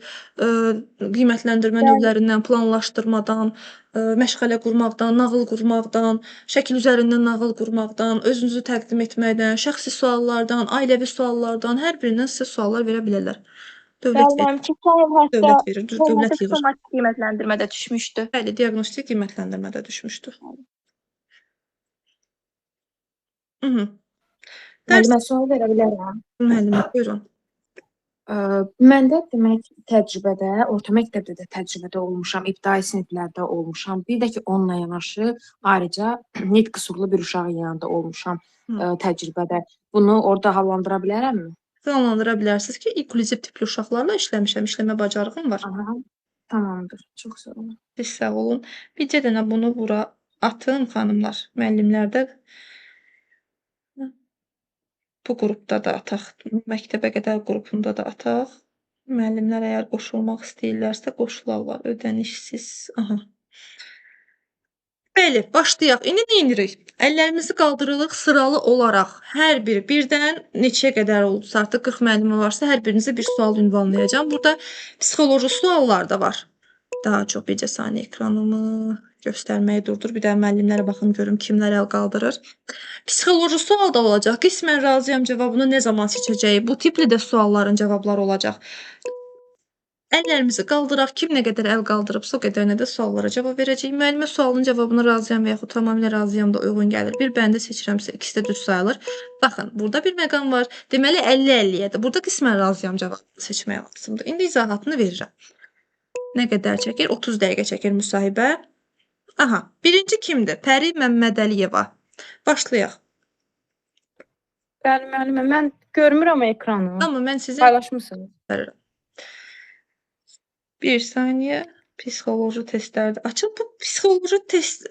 qiymətləndirmə növlərindən, planlaşdırmadan, məşğələ qurmaqdan, nağıl qurmaqdan, şəkil üzərindən nağıl qurmaqdan, özünüzü təqdim etməkdən, şəxsi suallardan, ailəvi suallardan hər birindən sizə suallar verə bilərlər. Dövlət verir. Bəli, keçən il hətta Dövlət verir, dövlət formativ yığır. somatik qiymətləndirmədə düşmüşdü. Bəli, diaqnostik qiymətləndirmədə düşmüşdür. Mhm. Dərs Müəllimə sual verə bilərəm? müəllimə, buyurun. Məndə demək təcrübədə, orta məktəbdə də təcrübədə olmuşam, ibtidai siniflərdə olmuşam. Bir də ki, onunla yanaşı ayrıca nitq qüsurlu bir uşağın yanında olmuşam təcrübədə. Bunu orada hallandıra bilərəmmi? Planlandıra bilərsiniz ki, inklüziv tipli uşaqlarla işləmişəm, işləmə bacarığım var. Aha, tamamdır. Çox sağ olun. Siz sağ olun. Bircə dənə bunu bura atın xanımlar, müəllimlərdə. Bu qrupda da ataq, məktəbə qədər qrupunda da ataq. Müəllimlər əgər qoşulmaq istəyirlərsə qoşularlar, ödənişsiz. Aha. Bəli, başlayaq. İndi nə edirik? Əllərimizi qaldırırıq sıralı olaraq. Hər biri birdən neçəyə qədər oldusa, artıq 40 müəllimə varsa, hər birinizə bir sual ünvanlayacağam. Burada psixoloji suallar da var. Daha çox bircə saniyə ekranımı göstərməyi durdur. Bir də müəllimlərə baxım görüm kimlər əl qaldırır. Psixoloji sual da olacaq. Qismən razıyam cavabını nə zaman seçəcəyi. Bu tipli də sualların cavabları olacaq. Əllərimizi qaldıraq. Kim nə qədər əl qaldırıbsa, o qədərinə də suallara cavab verəcək. Müəllimə sualın cavabını razıyam və yaxud tamamilə razıyam da uyğun gəlir. Bir bəndə seçirəmsə, ikisi də düz sayılır. Baxın, burada bir məqam var. Deməli 50-50-yədir. Burada qismən razıyam cavabını seçmək lazımdır. İndi izahatını verirəm. Nə qədər çəkir? 30 dəqiqə çəkir müsahibə. Aha, birinci kimdir? Pəri Məmmədəliyeva. Başlayaq. Bəli, müəllimə, mən görmürəm ekranı. Amma mən sizə Paylaşmısınız. verirəm. Bir saniyə. Psixoloji testlərdə. Açın bu psixoloji test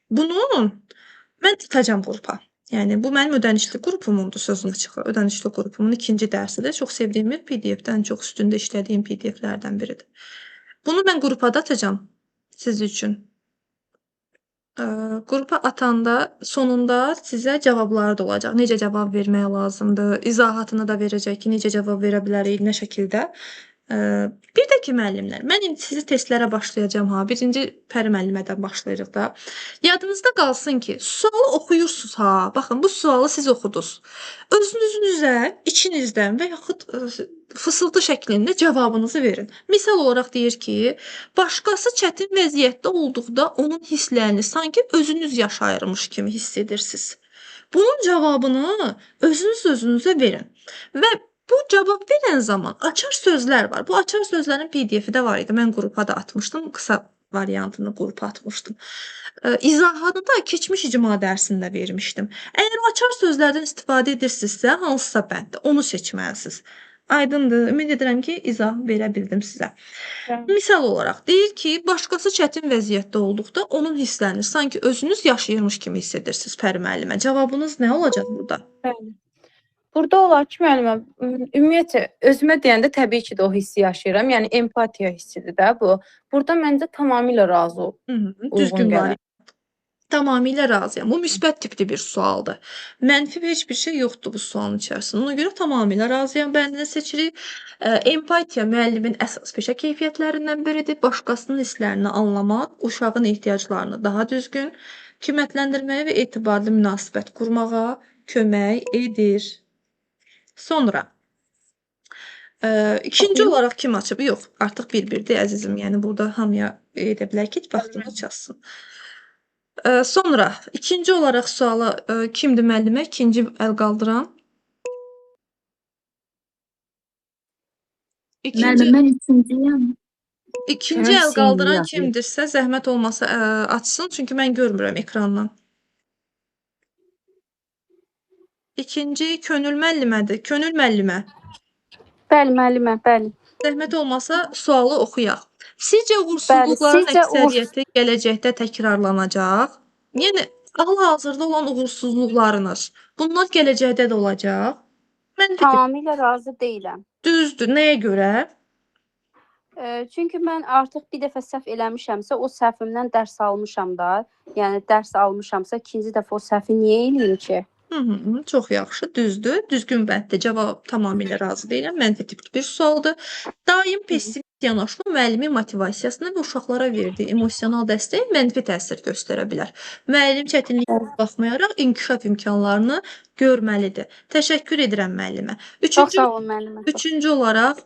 bunun mən tutacağam qrupa. Yəni bu mənim ödənişli qrupumundur, sözün açığı. Ödənişli qrupumun ikinci dərsidir. Çox sevdiyim bir PDF-dən, çox üstündə işlədiyim PDF-lərdən biridir. Bunu mən qrupa da atacağam siz üçün. Qrupa atanda sonunda sizə cavabları da olacaq. Necə cavab vermək lazımdır, izahatını da verəcək ki, necə cavab verə bilərik, nə şəkildə. Bir də ki, müəllimlər, mən indi sizi testlərə başlayacağam ha. Birinci Pəri müəllimədən başlayırıq da. Yadınızda qalsın ki, sualı oxuyursunuz ha. Baxın, bu sualı siz oxudunuz. Özünüzə, içinizdən və yaxud fısıltı şəklində cavabınızı verin. Misal olaraq deyir ki, başqası çətin vəziyyətdə olduqda onun hisslərini sanki özünüz yaşayırmış kimi hiss edirsiniz. Bunun cavabını özünüz özünüzə verin. Və bu cavab verən zaman açar sözlər var. Bu açar sözlərin PDF-i də var idi. Mən qrupa da atmışdım. Qısa variantını qrupa atmışdım. İzahatını da keçmiş icma dərsində vermişdim. Əgər o açar sözlərdən istifadə edirsinizsə, hansısa bənddə onu seçməlisiniz. Aydındır. Ümid edirəm ki, izah verə bildim sizə. Misal olaraq deyir ki, başqası çətin vəziyyətdə olduqda onun hisslərini sanki özünüz yaşayırmış kimi hiss edirsiniz Pəri müəllimə. Cavabınız nə olacaq burada? Bəli. Burada olar ki, müəllimə, ümumiyyətlə özümə deyəndə təbii ki də o hissi yaşayıram. Yəni empatiya hissidir də bu. Burada məncə tamamilə razı Düzgün variant. Tamamilə razıyam. Bu müsbət tipli bir sualdır. Mənfi heç bir şey yoxdur bu sualın içərisində. Ona görə tamamilə razıyam bəndini seçirik. Empatiya müəllimin əsas peşə keyfiyyətlərindən biridir. Başqasının hisslərini anlamaq, uşağın ehtiyaclarını daha düzgün qiymətləndirməyə və etibarlı münasibət qurmağa kömək edir. Sonra ikinci olaraq kim açıb? Yox, artıq bir-birdir əzizim. Yəni burada hamıya edə bilər ki, vaxtını çatsın. Sonra ikinci olaraq suala kimdir müəllimə? İkinci əl qaldıran. Müəllimə, mən üçüncüyəm. İkinci əl qaldıran kimdirsə, zəhmət olmasa açsın, çünki mən görmürəm ekrandan. İkinci Könül müəllimədir. Könül müəllimə. Bəli, müəllimə, bəli. Zəhmət olmasa sualı oxuyaq. Sizcə uğursuzluqların əksəriyyəti gələcəkdə təkrarlanacaq? Yəni hal-hazırda olan uğursuzluqlarınız, bunlar gələcəkdə də olacaq? Mənfi tip Tamamilə razı deyiləm. düzdür. Nəyə görə? Çünki mən artıq bir dəfə səhv eləmişəmsə, o səhvimdən dərs almışam da. Yəni dərs almışamsa, ikinci dəfə o səhvi niyə eləyim ki? Çox yaxşı, düzdür. Düzgün bənddir. Cavab tamamilə razı deyiləm. Mənfi tipli bir sualdır. Daim pessimist yanaşma müəllimin motivasiyasına və uşaqlara verdiyi emosional dəstəyə mənfi təsir göstərə bilər. Müəllim çətinliklərə baxmayaraq inkişaf imkanlarını görməlidir. Təşəkkür edirəm müəllimə. Çox sağ olun müəllimə. Üçüncü olaraq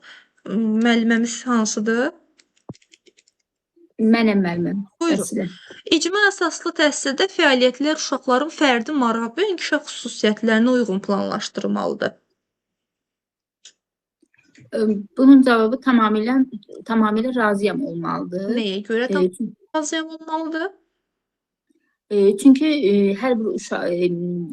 müəlliməmiz hansıdır? Mənəm müəlliməm. Buyurun. Əslində. İcma əsaslı təhsildə fəaliyyətlər uşaqların fərdi maraq və inkişaf xüsusiyyətlərinə uyğun planlaşdırılmalıdır. Bunun cavabı tamamilə razıyam olmalıdır. Nəyə görə razıyam olmalıdır? Çünki hər bir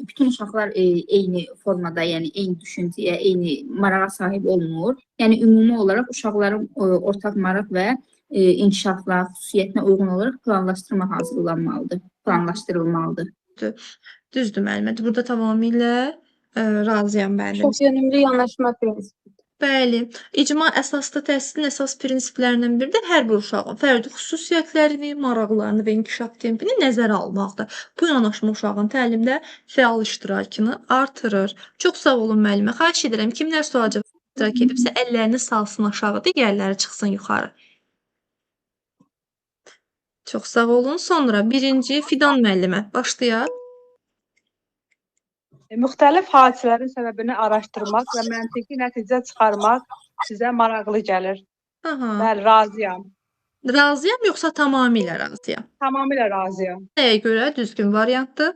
bütün uşaqlar eyni formada, yəni eyni düşüncəyə, eyni marağa sahib olmur. Yəni ümumi olaraq uşaqların ortaq maraq və inkişafla, xüsusiyyətinə uyğun olaraq planlaşdırılmalıdır. Düzdür müəllimə. Burada tamamilə razıyam müəllim. Çox yönümlü yanaşma prinsipi. Bəli, icma əsaslı təhsilin əsas prinsiplərindən biri də hər bir uşağın fərdi xüsusiyyətlərini, maraqlarını və inkişaf tempini nəzərə almaqdır. Bu yanaşma uşağın təlimdə fəal iştirakını artırır. Çox sağ olun müəllimə. Xahiş edirəm, kimlər sual cavab iştirak edibsə, əllərini salsın aşağı, digərləri çıxsın yuxarı. Çox sağ olun. Sonra birinci Fidan müəllimə başlayaq. Müxtəlif hadisələrin səbəbini araşdırmaq və məntiqi nəticə çıxarmaq sizə maraqlı gəlir. Bəli, razıyam. Razıyam yoxsa tamamilə razıyam? Tamamilə razıyam. Nəyə görə düzgün variantdır?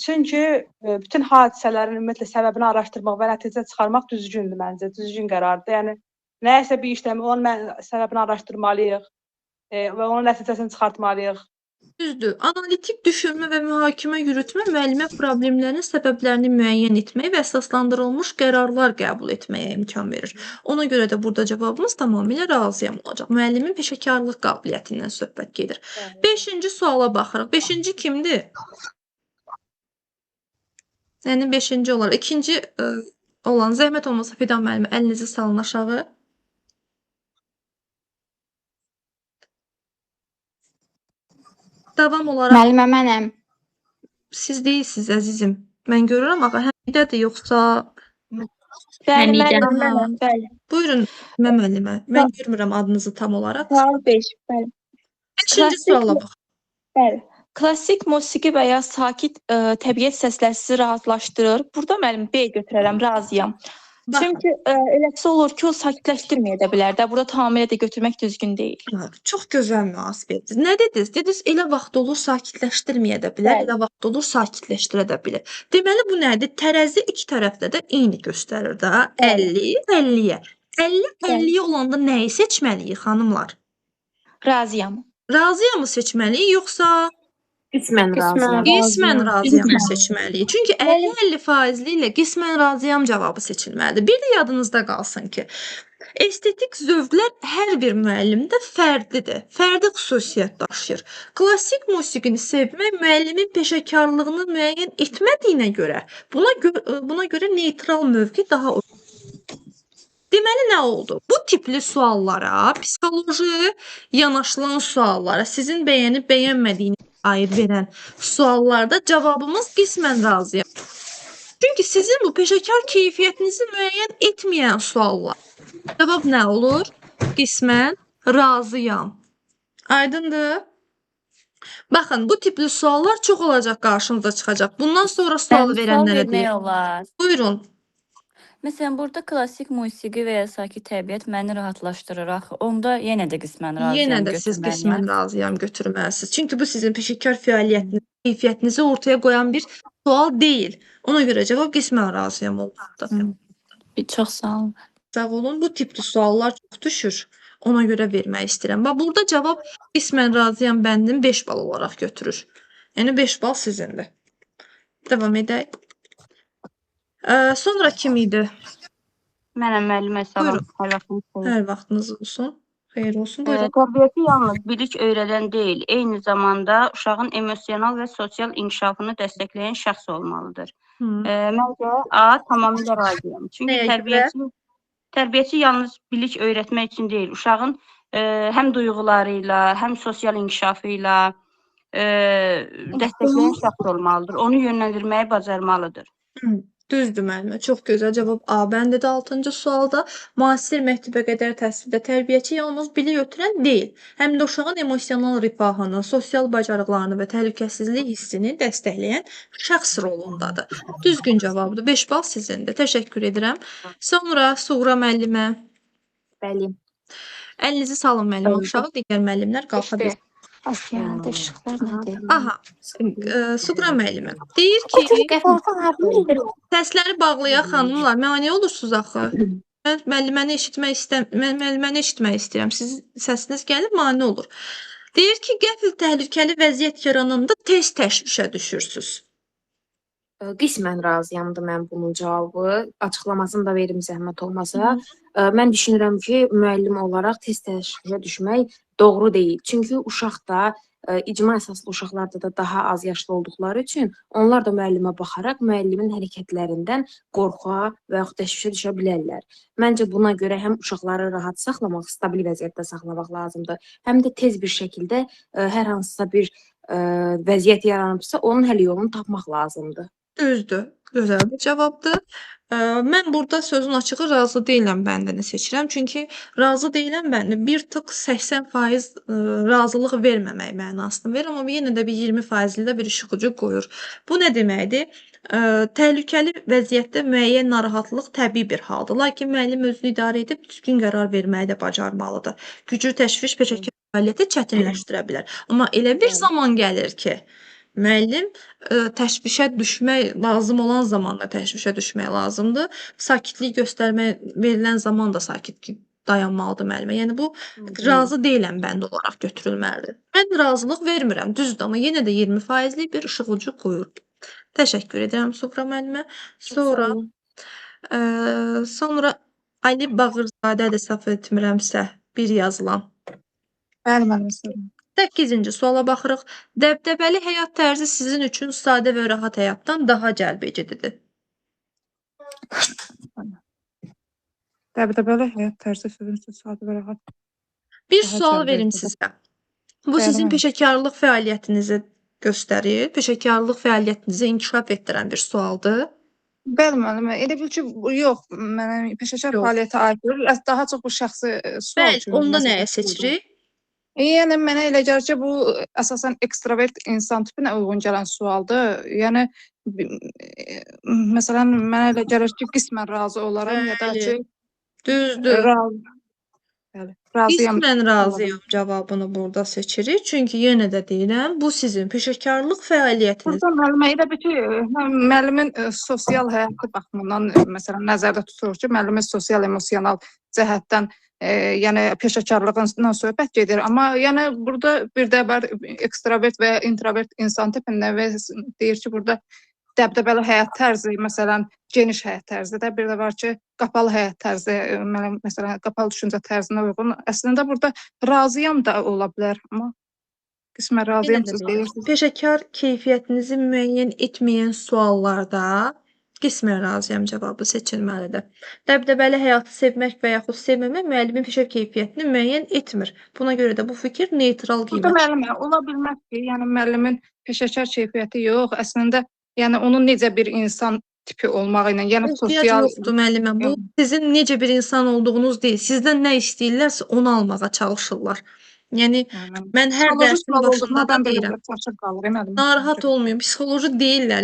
Çünki bütün hadisələrin ümumiyyətlə səbəbini araşdırmaq və nəticə çıxarmaq düzgündür məncə, düzgün qərardır. Yəni nəyəsə bir işləmi, onun səbəbini araşdırmalıyıq və onun nəticəsini çıxartmalıyıq. Düzdür. Analitik düşünmə və mühakimə yürütmə müəllimə problemlərin səbəblərini müəyyən etməyə və əsaslandırılmış qərarlar qəbul etməyə imkan verir. Ona görə də burada cavabımız tamamilə razıyam olacaq. Müəllimin peşəkarlıq qabiliyyətindən söhbət gedir. 5-ci suala baxırıq. 5-ci kimdir? Yəni 5-ci olar. 2-ci olan zəhmət olmasa Fidan müəllimə əlinizi salın aşağı. Davam olaraq Müəllimə mənəm. siz deyilsiniz əzizim. Mən görürəm axı Həmidədir yoxsa Bəli, Həmidə. mənəm, bəli. Buyurun müəllimə. Mən görmürəm adınızı tam olaraq. Sual 5, bəli. 5-ci suala bax. Bəli. Klassik musiqi və ya sakit təbiət səsləri sizi rahatlaşdırır. Burada müəllim B götürərəm, razıyam. Çünki eləsi olur ki, o sakitləşdirməyə də bilər də. Burada tamamilə də götürmək düzgün deyil. Çox gözəl mühasibəsiz. Nə dediniz? Dediniz elə vaxt olur sakitləşdirməyə də bilər, Bəli. elə vaxt olur sakitləşdirə də bilər. Deməli bu nədir? Tərəzi iki tərəfdə də eyni göstərir də. 50, 50-yə. 50, 50-yə olanda nəyi seçməliyik xanımlar? Razıyam. Razıyamı seçməliyik yoxsa Qismən razıyam. qismən razıyamı seçməliyik? Çünki 50-50% ilə qismən razıyam cavabı seçilməlidir. Bir də yadınızda qalsın ki, estetik zövqlər hər bir müəllimdə fərqlidir. Fərdi xüsusiyyət daşıyır. Klassik musiqini sevmək müəllimin peşəkarlığını müəyyən etmədiyinə görə, buna görə neytral mövqe daha Deməli nə oldu? Bu tipli suallara, psixoloji yanaşılan suallara, sizin bəyənib bəyənmədiyiniz aid verən suallarda cavabımız qismən razıyam. Çünki sizin bu peşəkar keyfiyyətinizi müəyyən etməyən suallar. Cavab nə olur? Qismən razıyam. Aydındır? Baxın, bu tipli suallar çox olacaq, qarşınıza çıxacaq. Bundan sonra sual verənlərə deyək. Olar. Buyurun. Məsələn, burada klassik musiqi və ya sakit təbiət məni rahatlaşdırır. Axı onda yenə də qismən razıyam Yenə də siz qismən razıyam götürməlisiniz. Çünki bu sizin peşəkar fəaliyyətinizi, keyfiyyətinizi ortaya qoyan bir sual deyil. Ona görə cavab qismən razıyam olmalıdır. Çox sağ olun. Sağ olun. Bu tipli suallar çox düşür. Ona görə vermək istəyirəm. Bax, burada cavab qismən razıyam bəndini 5 bal olaraq götürür. Yəni 5 bal sizindir. Davam edək. Sonra kim idi? Mənəm müəllimə, salam. Hər vaxtınız xeyir. Hər vaxtınız olsun. Xeyir olsun. Buyurun. Təbiəti yalnız bilik öyrədən deyil, eyni zamanda uşağın emosional və sosial inkişafını dəstəkləyən şəxs olmalıdır. Hı. Məncə A tamamilə razıyam. Çünki Nəyə görə? tərbiyəçi yalnız bilik öyrətmək üçün deyil, uşağın həm duyğuları ilə, həm sosial inkişafı ilə dəstəkləyən şəxs olmalıdır. Onu yönləndirməyi bacarmalıdır. Düzdür müəllimə, çox gözəl cavab A bəndidir 6-cı sualda. Müasir məktəbə qədər təhsildə tərbiyəçi yalnız bilik ötürən deyil, həm də uşağın emosional rifahını, sosial bacarıqlarını və təhlükəsizlik hissini dəstəkləyən şəxs rolundadır. Düzgün cavabdır. 5 bal sizindir. Təşəkkür edirəm. Sonra Suğra müəllimə. Bəli. Əlinizi salın müəllim aşağı, digər müəllimlər qalxa bilsin. Asiyadə işıqlar nədir? Aha, Suğra müəllimə. Deyir ki, səsləri bağlayan xanımlar, mane olursunuz axı. Mən müəlliməni eşitmək istəyirəm. Sizin səsiniz gəlir, mane olur. Deyir ki, qəfil təhlükəli vəziyyət yarananda tez təşvişə düşürsüz. Qismən razıyamdır mən bunun cavabı. Açıqlamasını da verim zəhmət olmasa. Mən düşünürəm ki, müəllim olaraq tez təşvişə düşmək doğru deyil. Çünki uşaqda icma əsaslı uşaqlarda da daha az yaşlı olduqları üçün onlar da müəllimə baxaraq müəllimin hərəkətlərindən qorxa və yaxud təşvişə düşə bilərlər. Məncə buna görə həm uşaqları rahat saxlamaq, stabil vəziyyətdə saxlamaq lazımdır, həm də tez bir şəkildə hər hansısa bir vəziyyət yaranıbsa onun həll yolunu tapmaq lazımdır. Düzdür. Gözəl bir cavabdır. Mən burada sözün açığı razı deyiləm bəndini seçirəm. Çünki razı deyiləm bəndi bir tık 80% razılıq verməmək mənasını verir, amma yenə də bir 20% də bir işıqucu qoyur. Bu nə deməkdir? Təhlükəli vəziyyətdə müəyyən narahatlıq təbii bir haldır. Lakin müəllim özünü idarə edib düzgün qərar verməyi də bacarmalıdır. Güclü təşviş peşəkar fəaliyyəti çətinləşdirə bilər. Amma elə bir zaman gəlir ki, müəllim təşvişə düşmək lazım olan zamanda təşvişə düşmək lazımdır. Sakitlik göstərmək verilən zaman da sakitlik dayanmalıdır müəllimə. Yəni bu razı deyiləm bənd olaraq götürülməlidir. Mən razılıq vermirəm, düzdür, amma yenə də 20%lik bir işıqucu qoyur. Təşəkkür edirəm Suğra müəllimə. Sonra Ali Bağırzadə də səhv etmirəmsə bir yazılan. Bəli, müəllim. 8-ci suala baxırıq. Dəbdəbəli həyat tərzi sizin üçün sadə və rahat həyatdan daha cəlbedicidir. Dəbdəbəli həyat tərzi sizin üçün sadə və rahat. Bir sual verim sizə. Bu sizin peşəkarlıq fəaliyyətinizi göstərir. Peşəkarlıq fəaliyyətinizi inkişaf etdirən bir sualdır. Bəli, müəllim. Elə bil ki, yox, mənə peşəkar fəaliyyətə aid deyil. Daha çox bu şəxsi sual üçün. Bəli, onda nəyə seçirik? Yəni mənə elə gəlir ki, bu əsasən ekstravert insan tipinə uyğun gələn sualdır. Yəni məsələn mənə elə gəlir ki, qismən razı olaram ya da ki, düzdür. Bəli, razıyam. Qismən razıyam cavabını burada seçirik. Çünki yenə də deyirəm, bu sizin peşəkarlıq fəaliyyətiniz. Burada müəllimə elə bil ki, müəllimin sosial həyatı baxımından məsələn nəzərdə tutulur ki, müəllimin sosial emosional cəhətdən yəni peşəkarlığından söhbət gedir. Amma yəni burada bir də ekstravert və ya introvert insan tipində və deyir ki, burada dəbdəbəli həyat tərzi, məsələn, geniş həyat tərzi də bir də var ki, qapalı həyat tərzi, məsələn, qapalı düşüncə tərzinə uyğun. Əslində burada razıyam da ola bilər, amma qismən razıyam siz deyirsiniz. Peşəkar keyfiyyətinizi müəyyən etməyən suallarda qismən razıyam cavabı seçilməlidir. Dəbdəbəli həyatı sevmək və yaxud sevməmək müəllimin peşə keyfiyyətini müəyyən etmir. Buna görə də bu fikir neytral qiymət. Burada müəllimə, ola bilməz ki, yəni müəllimin peşəkar keyfiyyəti yox, əslində yəni onun necə bir insan tipi olmağı ilə, yəni sosial yoxdur müəllimə. Bu sizin necə bir insan olduğunuz deyil. Sizdən nə istəyirlərsə onu almağa çalışırlar. Yəni mən hər dərsin başında da deyirəm. Narahat olmayın, psixoloji deyirlər.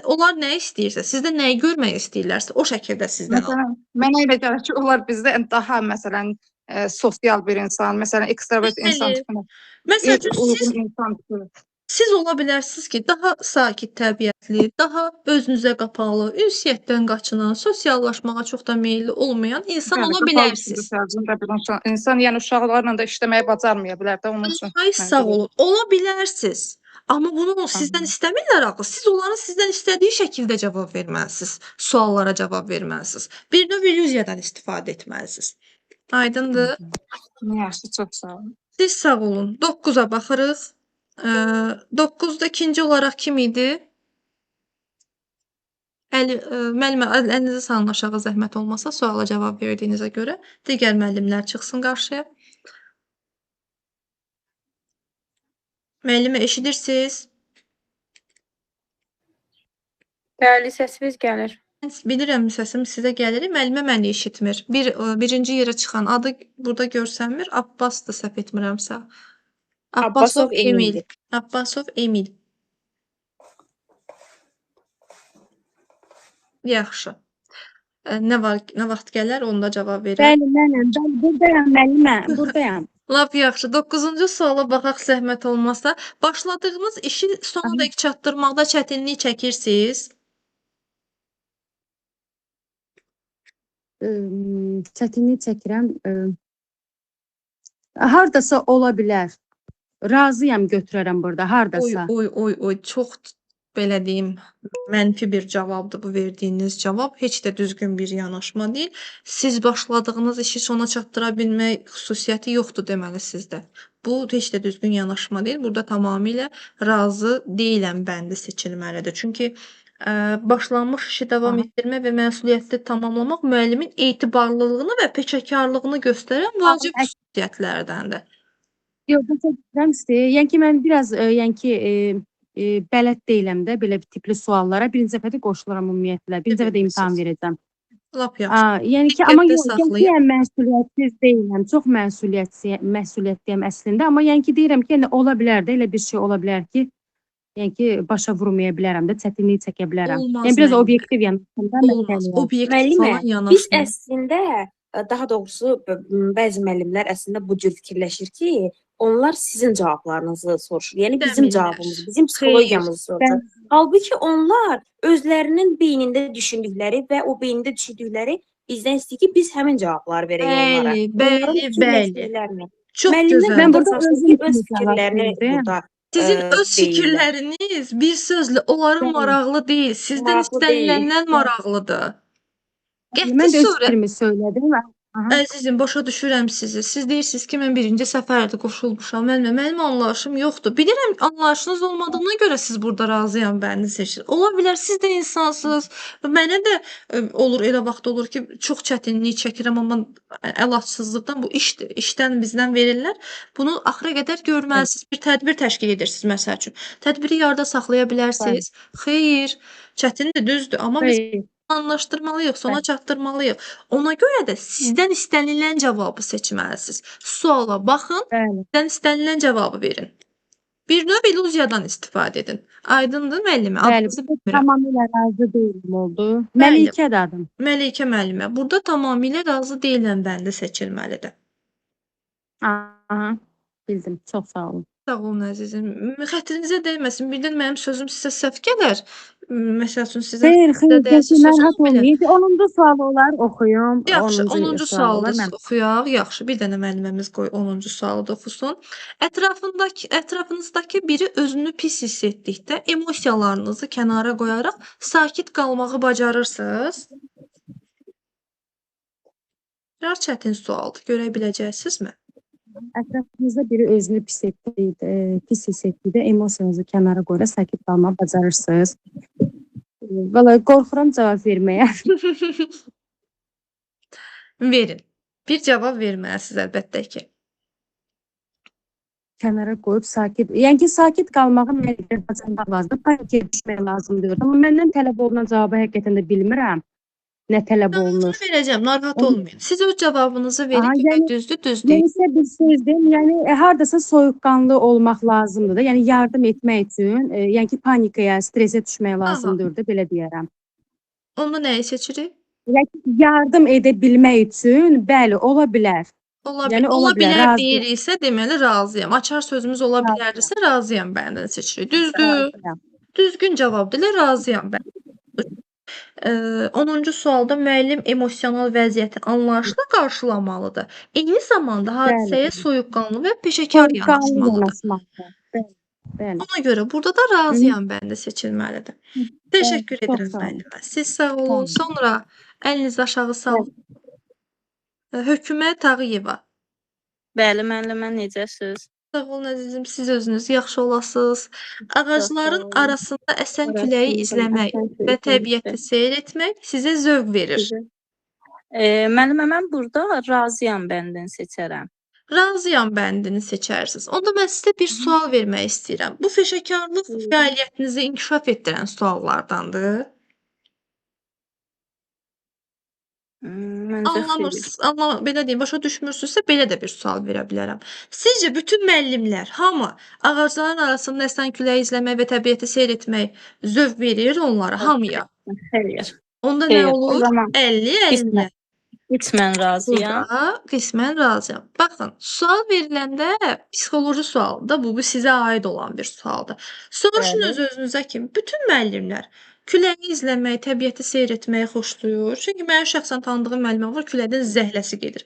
Onlar nə istəyirsə, sizdən nəyi görmək istəyirlərsə o şəkildə sizdən alır. Mənə elə gəlir ki, onlar bizdən daha məsələn sosial bir insan, məsələn ekstravert insan tipinə. Məsələn, siz ola bilərsiniz ki, daha sakit təbiətli, daha özünüzə qapalı, ünsiyyətdən qaçınan, sosiallaşmağa çox da meylli olmayan insan ola bilərsiniz. İnsan yəni uşaqlarla da işləməyi bacarmaya bilər də onun üçün. Sağ olun. Ola bilərsiniz. Amma bunu sizdən istəmirlər axı. Siz onların sizdən istədiyi şəkildə cavab verməlisiniz. Suallara cavab verməlisiniz. Bir növ illüziyadan istifadə etməlisiniz. Aydındır? Yaxşı, çox sağ olun. Siz sağ olun. 9-a baxırıq. 9-da ikinci olaraq kim idi? Müəllimə, əlinizi salın aşağı zəhmət olmasa suala cavab verdiyinizə görə. Digər müəllimlər çıxsın qarşıya. Müəllimə eşidirsiniz? Bəli, səsiniz gəlir. Bilirəm səsim sizə gəlir. Müəllimə məni eşitmir. Birinci yerə çıxan adı burada görsənmir. Abbasdır, səhv etmirəmsə. Abbasov Emildir. Abbasov Emil. Yaxşı. Nə vaxt gələr, onda cavab verər. Bəli, mənəm. Bəli, buradayam müəllimə, buradayam. Lap yaxşı. 9-cu suala baxaq zəhmət olmasa. Başladığınız işi sonadək çatdırmaqda çətinlik çəkirsiniz? Çətinlik çəkirəm. Hardasa ola bilər. Razıyam götürərəm burada, hardasa. Oy, çox belə deyim, mənfi bir cavabdır bu verdiyiniz cavab. Heç də düzgün bir yanaşma deyil. Siz başladığınız işi sona çatdıra bilmək xüsusiyyəti yoxdur deməli sizdə. Bu heç də düzgün yanaşma deyil. Burada tamamilə razı deyiləm bəndi seçilməlidir. Çünki başlanmış işi davam etdirmək və məsuliyyətli tamamlamaq müəllimin etibarlılığını və peşəkarlığını göstərən vacib xüsusiyyətlərdəndir. Yox, bu çəkirəm istəyir. Yəni ki, mən biraz bələd deyiləm də belə bir tipli suallara. Birinci dəfə də qoşuluram ümumiyyətlə. Birinci dəfə də imtahan verəcəm. Lap yaxşı. Yəni ki, amma yəni məsuliyyətsiz deyiləm. Çox məsuliyyətliyəm əslində. Amma yəni ki, deyirəm ki, ola bilər də, elə bir şey ola bilər ki, yəni ki, başa vurmaya bilərəm də, çətinlik çəkə bilərəm. Yəni biraz obyektiv yanaşmada Müəllimə, biz əslində, daha doğrusu bəzi müəllimlər əslində bu cür fikirləşir ki, onlar sizin cavablarınızı soruşur. Yəni bizim cavabımızı, bizim psixologiyamızı soruşur. Halbuki onlar özlərinin beynində düşündükləri və o beynində düşündükləri bizdən istəyir ki, biz həmin cavabları verək onlara. Bəli. Çox gözəl. Mən burada öz fikirlərini burada Sizin öz fikirləriniz bir sözlə onların maraqlı deyil. Sizdən istənilənlər maraqlıdır. Mən də öz fikrimi söylədim. Əzizim, başa düşürəm sizi. Siz deyirsiniz ki, mən birinci səfərdə qoşulmuşam. Mənim anlayışım yoxdur. Bilirəm, anlayışınız olmadığına görə siz burada razıyam bəndi seçir. Ola bilər, siz də insansınız. Mənə də olur, elə vaxt olur ki, çox çətinlik çəkirəm, amma əlacsızlıqdan bu işdən bizdən verirlər. Bunu axıra qədər görməlisiniz. Bir tədbir təşkil edirsiniz, məsəl üçün. Tədbiri yarıda saxlaya bilərsiniz. Xeyr, çətindir, düzdür. Amma biz anlaşdırmalıyıq, sona çatdırmalıyıq. Ona görə də sizdən istənilən cavabı seçməlisiniz. Suala baxın, sizdən istənilən cavabı verin. Bir növ illüziyadan istifadə edin. Aydındır müəllimə? Bəli, tamamilə razı deyiləm oldu. Məlikədir adım. Məlikə müəllimə. Burada tamamilə razı deyiləm bəndi seçilməlidir. Bildim, çox sağ olun. Sağ olun əzizim. Xətrinizə dəyməsin. Birdən mənim sözüm sizə səhv gələr. Məsəl üçün sizə narahat olmayın. 10-cu sualı olar oxuyum. Yaxşı, 10-cu sualı oxuyaq. Yaxşı, bir dənə müəlliməmiz qoy 10-cu sualı da oxusun. Ətrafınızdakı biri özünü pis hiss etdikdə emosiyalarınızı kənara qoyaraq sakit qalmağı bacarırsınız? Biraz çətin sualdır. Görə biləcəksinizmi? Ətrafınızda biri özünü pis hiss etdikdə emosiyanızı kənara qoyaraq sakit qalmağı bacarırsınız. Valla qorxuram cavab verməyə. Verin. Bir cavab verməlisiniz əlbəttə ki. Kənara qoyub yəni ki, sakit qalmağı mənə bacarmaq lazımdır. Panikaya düşmək lazımdır. Amma məndən tələb olunan cavabı həqiqətən də bilmirəm. Nə tələb olunur? Verəcəm, narahat olmayın. Siz öz cavabınızı verin ki, düzdür, düz deyil. Mən isə bir söz deyim, yəni hardasa soyuqqanlı olmaq lazımdır da. Yəni yardım etmək üçün, yəni ki, panikaya, stresə düşmək lazımdır da, belə deyərəm. Onda nəyi seçirik? Yəni yardım edə bilmək üçün, bəli, ola bilər. Ola bilər deyiriksə, deməli razıyam. Açar sözümüz ola bilərdirsə, razıyam bəndini seçirik. Düzdür. Düzgün cavabdır, razıyam bəndini. 10-cu sualda müəllim emosional vəziyyəti anlayışla qarşılamalıdır. Eyni zamanda hadisəyə soyuqqanlı və peşəkar yanaşmalıdır. Ona görə burada da razıyam bəndi seçilməlidir. Təşəkkür edirəm müəllimə. Siz sağ olun. Sonra əlinizi aşağı salın. Hökümət Tağıyeva. Bəli, müəllimə, necəsiz? Sağ olun əzizim, siz özünüz yaxşı olasınız. Ağacların arasında əsən küləyi izləmək və təbiəti seyr etmək sizə zövq verir. Müəllimə, mən burada razıyam bəndini seçərəm. Razıyam bəndini seçərsiniz. Onda mən sizə bir sual vermək istəyirəm. Bu peşəkarlıq fəaliyyətinizi inkişaf etdirən suallardandır. Məncə xeyr. Anlamırsınız, belə deyim, başa düşmürsünüzsə belə də bir sual verə bilərəm. Sizcə bütün müəllimlər, hamı ağacların arasında əsən küləyi izləmək və təbiəti seyr etmək zövq verir onlara, hamıya? Xeyr. Onda Xeyr, nə o olur? zaman 50-50. qismən razıyam. Burada qismən razıyam. Baxın, sual veriləndə psixoloji sualdır da, bu sizə aid olan bir sualdır. Soruşun Bəli. öz-özünüzə ki, bütün müəllimlər küləyi izləmək, təbiəti seyr etməyi xoşlayır. Çünki mənim şəxsən tanıdığım müəllimə var, küləkdən zəhləsi gedir.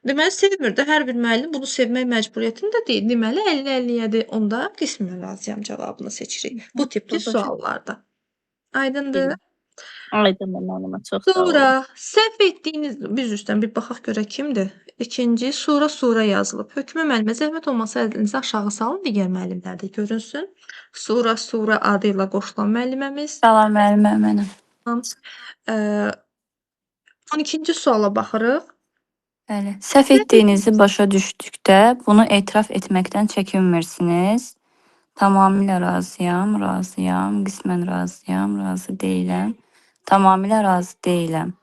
Deməli, sevmir də, hər bir müəllim bunu sevmək məcburiyyətində deyil. Deməli, 50-50-yadır. Onda qismən razıyam cavabını seçirik. Bu tipli suallarda. Aydındır? Aydındır müəllimə, çox sağ olun. Sonra səhv etdiyiniz, biz üstdən bir baxaq görə kimdir? İkinci, sura yazılıb. Hökmə müəllimə zəhmət olmasa əlinizi aşağı salın, digər müəllimlər də görünsün. Sura adı ilə qoşulan müəlliməmiz. Salam müəllimə, mənəm. 12-ci suala baxırıq. Bəli. Səhv etdiyinizi başa düşdükdə bunu etiraf etməkdən çəkinmirsiniz. Tamamilə razıyam, qismən razıyam, razı deyiləm. Tamamilə razı deyiləm.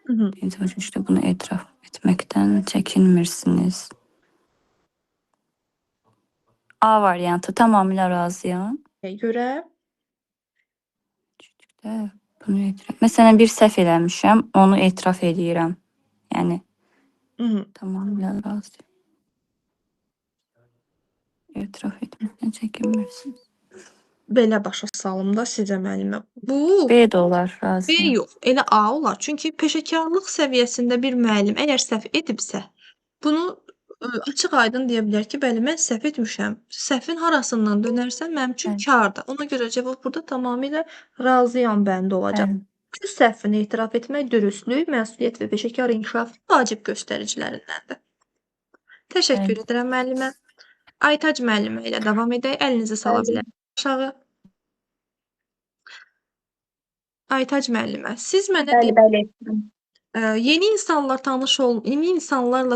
Birinci başa düşdükdə bunu etiraf etməkdən çəkinmirsiniz. A variantı, tamamilə razıyam. Görə Bunu etiraf. Məsələn, bir səhv eləmişəm, onu etiraf edirəm. Yəni tamamilə razıyam. Etiraf etməkdən çəkinmirsiniz. belə başa salım da sizə müəllimə. Bu B də olar, B razıyam. yox, elə A olar. Çünki peşəkarlıq səviyyəsində bir müəllim əgər səhv edibsə, bunu açıq-aydın deyə bilər ki, bəli, mən səhv etmişəm. Səhvin harasından dönərsən mənim üçün kardır. Ona görə cavab burada tamamilə razıyam bəndi olacaq. Öz səhvini etiraf etmək dürüstlük, məsuliyyət və peşəkar inkişafın vacib göstəricilərindəndir. Təşəkkür edirəm müəllimə. Aytac müəllimə ilə davam edək. Əlinizi sala bilərsiniz aşağı. Aytac müəllimə, siz mənə deyin. Yeni insanlarla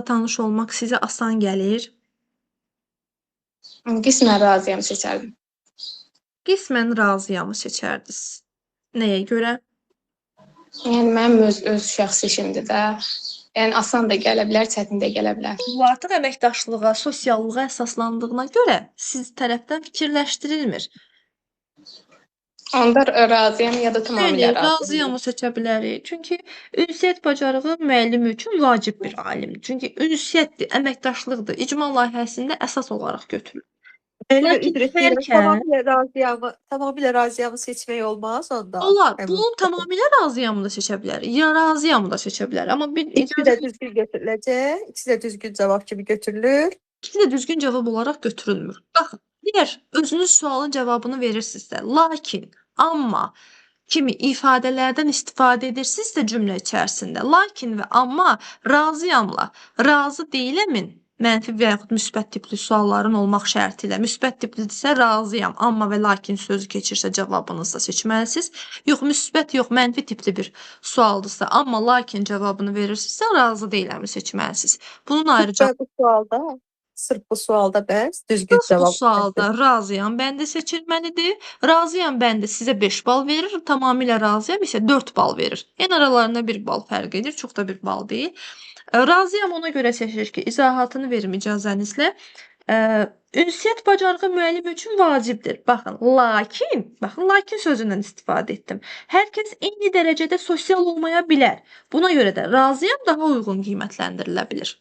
tanış olmaq sizə asan gəlir? Qismən razıyam seçərdim. Qismən razıyamı seçərdiniz. Nəyə görə? Yəni mənim öz şəxsi işimdir də. Yəni asan da gələ bilər, çətin də gələ bilər. Bu artıq əməkdaşlığa, sosiallığa əsaslandığına görə siz tərəfdən fikirləşdirilmir. Onda razıyam ya da tamamilə razıyam. Razıyamı seçə bilərik. Çünki ünsiyyət bacarığı müəllim üçün vacib bir alimdir. Çünki ünsiyyətdir, əməkdaşlıqdır. İcma layihəsində əsas olaraq götürülür. Tamamilə razıyamı seçmək olmaz onda. Olar. Bunu tamamilə razıyamı da seçə bilərik. Ya razıyamı da seçə bilərik. Amma bir İkisi də düzgün götürüləcək. İkisi də düzgün cavab kimi götürülür. İkisi də düzgün cavab olaraq götürülmür. Baxın, əgər özünüz sualın cavabını verirsinizsə, lakin, amma kimi ifadələrdən istifadə edirsinizsə cümlə içərisində, lakin və amma razıyamla razı deyiləmin mənfi və yaxud müsbət tipli sualların olmaq şərti ilə müsbət tiplidirsə razıyam, amma və lakin sözü keçirsə cavabınızı da seçməlisiniz. Yox, müsbət yox, mənfi tipli bir sualdırsa, amma lakin cavabını verirsinizsə razı deyiləmi seçməlisiniz. Bunun ayrıca Sırf bu sualda bəs düzgün cavab. Bu sualda razıyam bəndi seçilməlidir. Razıyam bəndi sizə 5 bal verir, tamamilə razıyam isə 4 bal verir. Yəni aralarında 1 bal fərq edir, çox da bir bal deyil. Razıyam ona görə seçilir ki, izahatını verim icazənizlə. Ünsiyyət bacarığı müəllim üçün vacibdir. Baxın, lakin sözündən istifadə etdim. Hər kəs eyni dərəcədə sosial olmaya bilər. Buna görə də razıyam daha uyğun qiymətləndirilə bilir.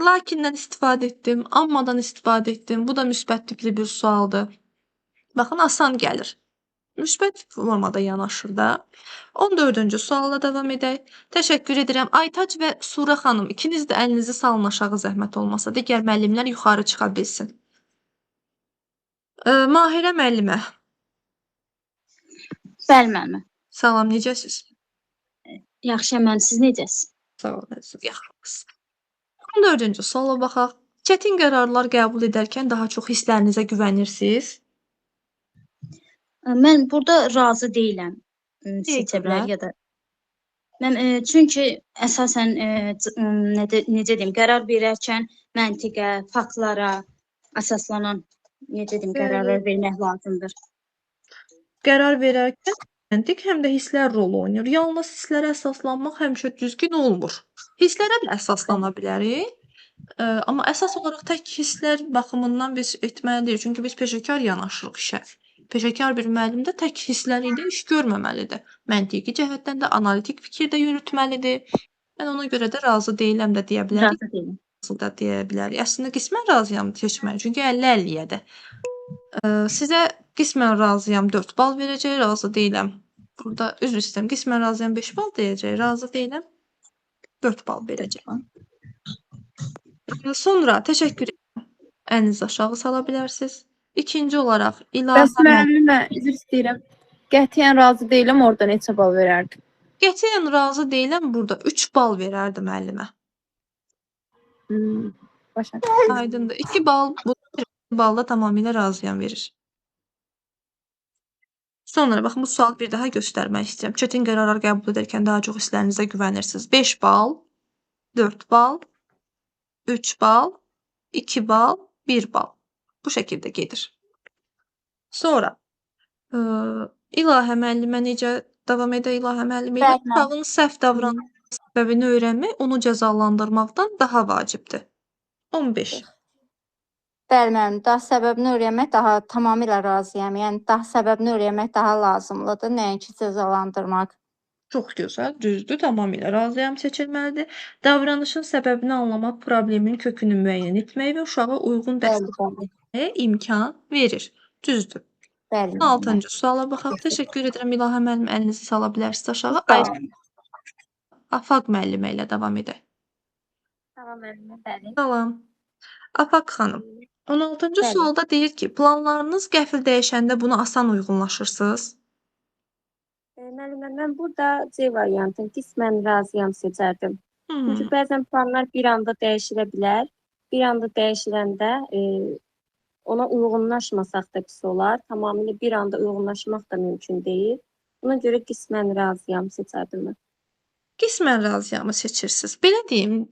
Lakindən istifadə etdim, ammadan istifadə etdim. Bu da müsbət tipli bir sualdır. Baxın, asan gəlir. Müsbət formada yanaşır da. 14-cü sualla davam edək. Təşəkkür edirəm. Aytac və Sura xanım, ikiniz də əlinizi salın aşağı zəhmət olmasa. Digər müəllimlər yuxarı çıxa bilsin. Mahirə müəllimə. Bəli, müəllimə. Salam, necəsiz? Yaxşıyam, müəllim. Siz necəsiz? Sağ olun, yaxşısınız. 14-cü suala baxaq. Çətin qərarlar qəbul edərkən daha çox hisslərinizə güvənirsiniz? Mən burada razı deyiləm seçə görə? bilər ya da mən çünki əsasən necə deyim, qərar verərkən məntiqə, faktlara əsaslanan necə deyim, qərarlar vermək lazımdır. Qərar verərkən məntiq həm də hisslər rol oynayır. Yalnız hisslərə əsaslanmaq həmişə düzgün olmur. Hisslərə də əsaslana bilərik. Amma əsas olaraq tək hisslər baxımından biz etməli deyilik. Çünki biz peşəkar yanaşırıq işə. Peşəkar bir müəllim də tək hissləri ilə iş görməməlidir. Məntiqi cəhətdən də analitik fikir də yürütməlidir. Mən ona görə də razı deyiləm də deyə bilərik. Razı deyiləm. Da deyə bilərik. Əslində qismən razıyam seçməyə. Çünki 50-50-yədir. Sizə qismən razıyam 4 bal verəcək, razı deyiləm. Burada üzr istəyirəm, qismən razıyam 5 bal deyəcək, razı deyiləm 4 bal verəcək. Sonra təşəkkür edirəm. Əlinizi aşağı sala bilərsiniz. İkinci olaraq Bəs müəllimə, üzr istəyirəm. Qətiyyən razı deyiləm, orada neçə bal verərdim? Qətiyyən razı deyiləm, burada 3 bal verərdim müəllimə. Başa. Aydındır. 2 bal, bu 1 balda tamamilə razıyam verir. Sonra baxın bu sual bir daha göstərmək istəyirəm. Çətin qərarlar qəbul edərkən daha çox hisslərinizə güvənirsiniz. 5 bal, 4 bal, 3 bal, 2 bal, 1 bal. Bu şəkildə gedir. Sonra İlahə müəllimə necə davam edə İlahə müəllimə ilə uşağın səhv davranışının səbəbini öyrənmək onu cəzalandırmaqdan daha vacibdir. 15. Bəli müəllim, daha səbəbini öyrənmək daha tamamilə razıyam. Yəni daha səbəbini öyrənmək daha lazımlıdır, nəinki cəzalandırmaq. Çox gözəl, düzdür, tamamilə razıyam seçilməlidir. Davranışın səbəbini anlamaq problemin kökünü müəyyən etmək və uşağa uyğun dəstəkləməyə imkan verir. Düzdür. Bəli. 16-cı suala baxaq. Təşəkkür edirəm İlahə müəllim, əlinizi sala bilərsiniz aşağı. Afaq müəllimə ilə davam edək. Tamam müəllimə, bəli. Salam. Afaq xanım. 16-cı sualda deyir ki, planlarınız qəfil dəyişəndə buna asan uyğunlaşırsınız. Müəllimə, mən burada C variantını qismən razıyam seçərdim. Çünki bəzən planlar bir anda dəyişilə bilər. Bir anda dəyişiləndə ona uyğunlaşmasaq da pis olar. Tamamilə bir anda uyğunlaşmaq da mümkün deyil. Buna görə qismən razıyam seçərdim mən. Qismən razıyamı seçirsiniz. Belə deyim,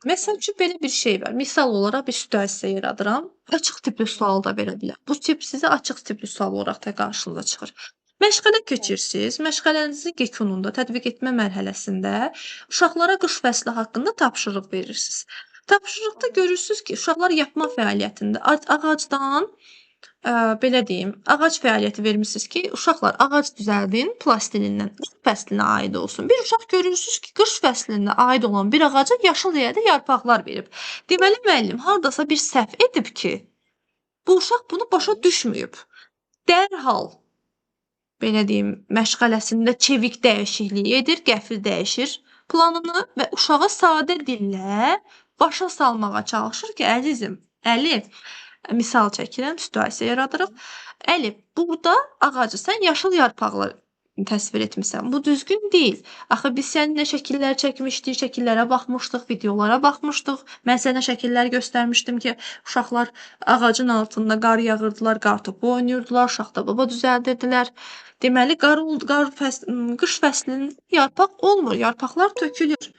məsəl üçün belə bir şey var. Misal olaraq bir situasiya yaradıram. Açıq tipli sual da verə bilər. Bu tip sizə açıq tipli sual olaraq da qarşınıza çıxır. Məşğələ keçirsiniz. Məşğələnizin yekununda tətbiq etmə mərhələsində uşaqlara qış fəsli haqqında tapşırıq verirsiniz. Tapşırıqda görürsünüz ki, uşaqlar yapma fəaliyyətində ağacdan belə deyim, ağac fəaliyyəti vermisiniz ki, uşaqlar ağac düzəldin, plastilindən qış fəslinə aid olsun. Bir uşaq görürsünüz ki, qış fəslinə aid olan bir ağaca yaşıl rəngdə yarpaqlar verib. Deməli müəllim hardasa bir səhv edib ki, bu uşaq bunu başa düşməyib. Dərhal belə deyim, məşğələsində çevik dəyişiklik edir, qəfil dəyişir planını və uşağa sadə dillə başa salmağa çalışır ki, əzizim, Əli, misal çəkirəm, situasiya yaradırıq. Əli, burada ağacı sən yaşıl yarpaqla təsvir etmisən. Bu düzgün deyil. Axı biz səninlə şəkillər çəkmişdik, şəkillərə baxmışdıq, videolara baxmışdıq. Mən sənə şəkillər göstərmişdim ki, uşaqlar ağacın altında qar yağırdılar, qar topu oynayırdılar, şaxta baba düzəldirdilər. Deməli, qış fəslinin yarpaq olmur, yarpaqlar tökülür.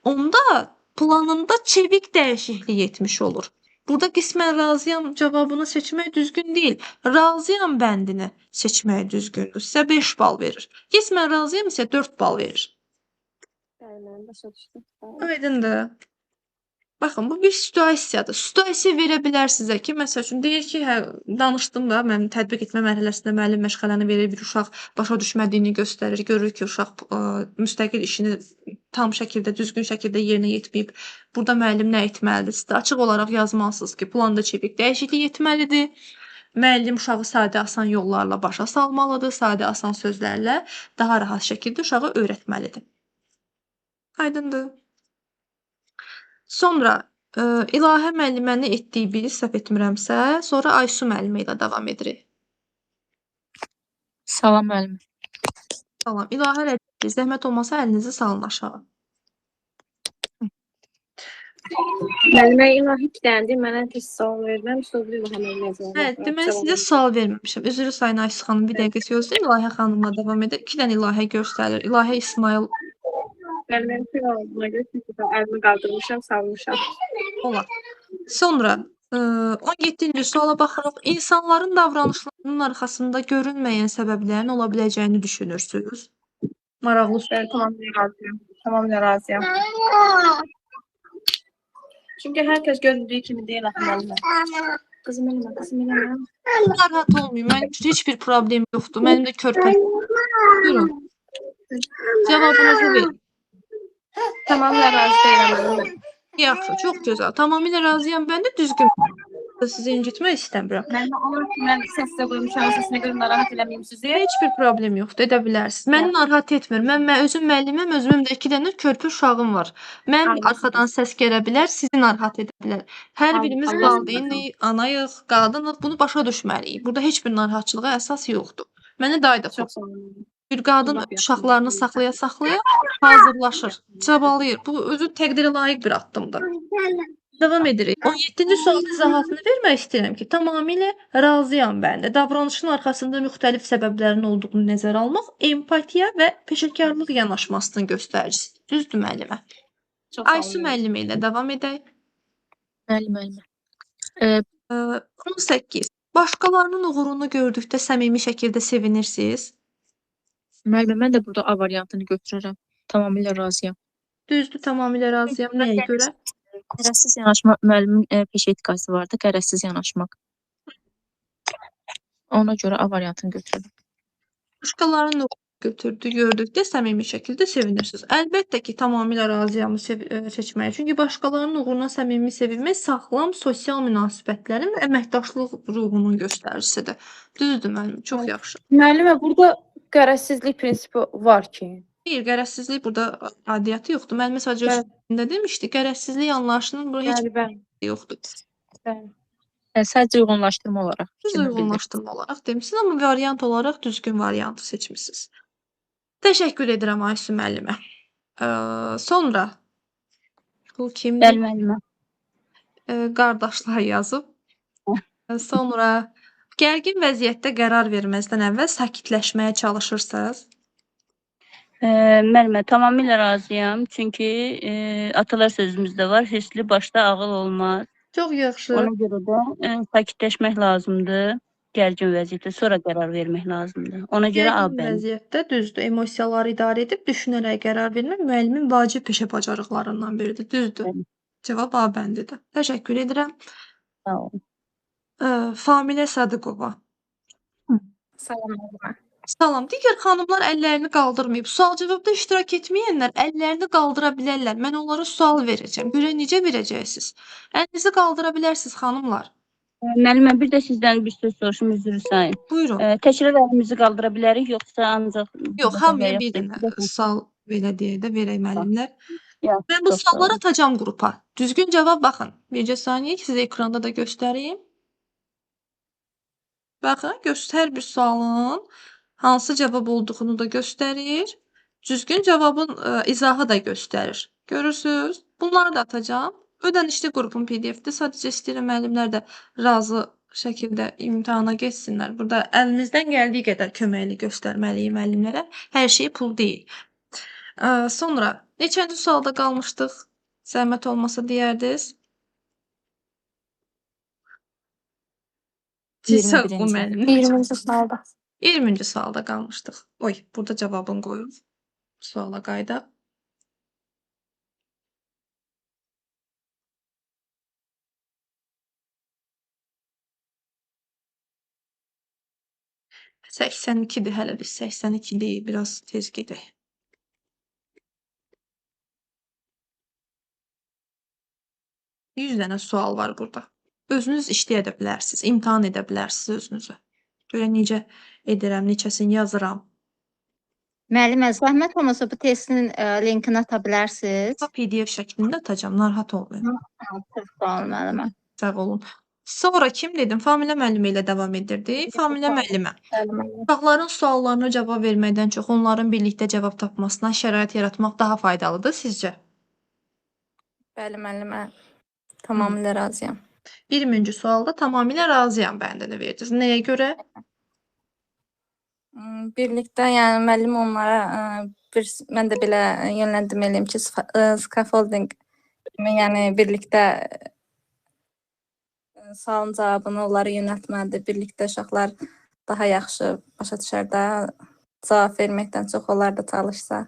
Onda planında çevik dəyişiklik etmiş olur. Burada qismən razıyam cavabını seçmək düzgün deyil. Razıyam bəndini seçmək düzgündür. Sizə 5 bal verir. Qismən razıyam isə 4 bal verir. Bəli, başa düşdüm. Aydındır. Baxın, bu bir situasiyadır. Situasiya verə bilər sizə ki, məsəl üçün deyir ki, hə, danışdım da, mən tətbiq etmə mərhələsində müəllim məşğələni verir, bir uşaq başa düşmədiyini göstərir, görür ki, uşaq müstəqil işini tam şəkildə, düzgün şəkildə yerinə yetməyib. Burada müəllim nə etməlidir? Siz də açıq olaraq yazmalısınız ki, planda çevik dəyişiklik etməlidir. Müəllim uşağı sadə, asan yollarla başa salmalıdır, sadə, asan sözlərlə daha rahat şəkildə uşağı öyrətməlidir. Aydındır. Sonra İlahə müəlliməni etdiyi biz, səhv etmirəmsə, sonra Aysu müəllimə ilə davam edirik. Salam müəllim. Salam. İlahə rədd zəhmət olmasa əlinizi salın aşağı. Müəllimə ilahi kitləndi, mənə test sual verirəm, sonra İlham Əliyevə Hə, deməli sizə sual verməmişəm. Üzrü sayın Ayşə xanım, bir dəqiqə gözləyin. İlahə xanımla davam edək. 2 dənə İlahə göstərir. İlahə İsmail Müəllimə bir olduğuna görə çünki mən əlimi qaldırmışam, salmışam. olar. Sonra 17-ci suala baxırıq. İnsanların davranışlarının arxasında görünməyən səbəblərin ola biləcəyini düşünürsünüz. Maraqlı sual. Mən tamamilə razıyam. Tamamilə razıyam. Çünki hər kəs göründüyü kimi deyil axı müəllimə. Qızım eləmə, qızım eləmə. Narahat olmayın. Mənim üçün heç bir problem yoxdur. Mənim də körpəm. Buyurun. Cavabınızı verin. Tamamilə razı deyiləm müəllimə. Yaxşı, çox gözəl. Tamamilə razıyam. Mən də düzgün sizi incitmək istəmirəm. Müəllimə olur ki, mən səslə qoymuşam, səsinə görə narahat eləməyim sizi. Heç bir problem yoxdur, edə bilərsiniz. Məni narahat etmir. Mən özüm müəlliməm, özümün də 2 dənə körpə uşağım var. Mənim arxadan səs gələ bilər, sizi narahat edə bilər. Hər birimiz valideynik, anayıq, qadınıq. Bunu başa düşməliyik. Burada heç bir narahatçılığa əsas yoxdur. Mənə day da çox. Bir qadın uşaqlarını saxlaya hazırlaşır, çabalayır. Bu özü təqdirə layiq bir addımdır. Davam edirik. 17-ci sualın izahatını vermək istəyirəm ki, tamamilə razıyam mən də. Davranışın arxasında müxtəlif səbəblərin olduğunu nəzərə almaq empatiya və peşəkarlıq yanaşmasının göstəricisidir. Düzdür müəllimə? Aysu müəllimə ilə davam edək. Müəllimə. 18. Başqalarının uğurunu gördükdə səmimi şəkildə sevinirsiniz? Müəllimə, mən də burada A variantını götürürəm. Tamamilə razıyam. Düzdür, tamamilə razıyam. Nəyə görə? Qərəzsiz yanaşma müəllimin peşə etikası vardı, qərəzsiz yanaşmaq. Ona görə A variantını götürürəm. Başqalarının gördükdə səmimi şəkildə sevinirsiniz. Əlbəttə ki, tamamilə razıyamı seçməyə. Çünki başqalarının uğruna səmimi sevilmək sağlam sosial münasibətlərin və əməkdaşlıq ruhunun göstəricisidir. Düzdür müəllim, çox yaxşı. Müəllimə, burada qərəzsizlik prinsipi var ki. Deyir, qərəzsizlik burada adiyyatı yoxdur. Müəllimə sadəcə üstündə demişdi, qərəzsizlik anlayışının burada heç bir yoxdur. Sadəcə uyğunlaşdırma olaraq. Siz uyğunlaşdırma olaraq demişsiniz, amma variant olaraq düzgün variantı seçmisiniz. Təşəkkür edirəm Aysu müəllimə. Sonra bu kimdir? Müəllimə. Qardaşlar yazıb. Sonra gərgin vəziyyətdə qərar verməzdən əvvəl sakitləşməyə çalışırsınız. Müəllimə, tamamilə razıyam. Çünki atalar sözümüzdə var, hirsli başda ağıl olmaz. Çox yaxşı. Ona görə də sakitləşmək lazımdır. Gərgin vəziyyətdə, sonra qərar vermək lazımdır. Ona görə A Gərgin vəziyyətdə düzdür, emosiyaları idarə edib düşünərək qərar vermək müəllimin vacib peşə bacarıqlarından biridir. Düzdür. Cavab A bəndidir. Təşəkkür edirəm. Sağ olun. Familə Sadıqova. Salam müəllimə. Salam. Digər xanımlar əllərini qaldırmayıb. Sual-cavabda iştirak etməyənlər əllərini qaldıra bilərlər. Mən onlara sual verəcəm. Görə necə verəcəksiniz? Əlinizi qaldıra bilərsiniz xanımlar. Müəllimə, bir də sizdən bir söz soruşum, üzr sayın. Buyurun. Təkrar əlimizi qaldıra bilərik, yoxsa ancaq... Yox, hamıya bir dənə sual belə deyə də verək müəllimlər. Mən bu sualları atacağım qrupa. Düzgün cavab baxın. Bircə saniyə ki, sizə ekranda da göstəreyim. Baxın, hər bir sualın hansı cavab olduğunu da göstərir. Düzgün cavabın izahı da göstərir. Görürsünüz? Bunları da atacağım. Ödənişli qrupun PDF-də sadəcə istəyirəm müəllimlər də razı şəkildə imtahana geçsinlər. Burada əlimizdən gəldiyi qədər köməkli göstərməliyik müəllimlərə. Hər şey pul deyil. Sonra neçənci sualda qalmışdıq? Zəhmət olmasa deyərdiniz. 20-ci sualda. 20-ci sualda qalmışdıq. Oy, burada cavabını qoyub suala qaydaq. %82'dir hələ biz 82 deyil, biraz tez gedək. Yüz dənə sual var burada. Özünüz işləyə də bilərsiniz, imtahan edə bilərsiniz özünüzü. Görə necə edirəm, neçəsini yazıram. Müəllimə, zəhmət olmasa bu testin linkini ata bilərsiniz. PDF şəklində atacağım, narahat olmayın. Sağ olun müəllimə. Sağ olun. Sonra kim dedim? Familə müəllimi ilə davam edirdik. Familə müəllimə. Uşaqların suallarına cavab verməkdən çox onların birlikdə cavab tapmasına şərait yaratmaq daha faydalıdır sizcə? Bəli, müəllimə. Tamamilə razıyam. 20-ci sualda tamamilə razıyam bəndini verdiniz. Nəyə görə? Birlikdə, yəni müəllim onlara mən də belə yönləndirmə eləyim ki, scaffolding kimi, yəni birlikdə sualın cavabını onlara yönəltməlidir. Birlikdə uşaqlar daha yaxşı başa düşər də, cavab verməkdən çox onlar da çalışsa.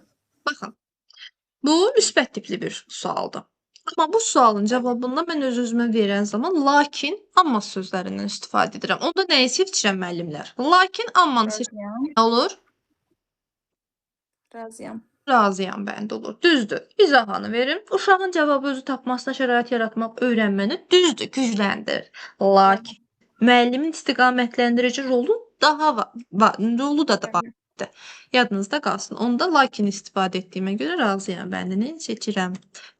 Baxın, bu müsbət tipli bir sualdır. Amma bu sualın cavabında mən öz-özümə verən zaman lakin, amma sözlərindən istifadə edirəm. Onda nəyi seçirəm müəllimlər? Lakin, ammanı seçirəm. Nə olur? Razıyam. Razıyam bəndi olur. Düzdür. İzahını verim. Uşağın cavabı özü tapmasına şərait yaratmaq öyrənməni düzdür, gücləndirir. Lakin müəllimin istiqamətləndirici rolu rolu da var. Yadınızda qalsın. Onda lakin istifadə etdiyimə görə razıyam bəndini seçirəm.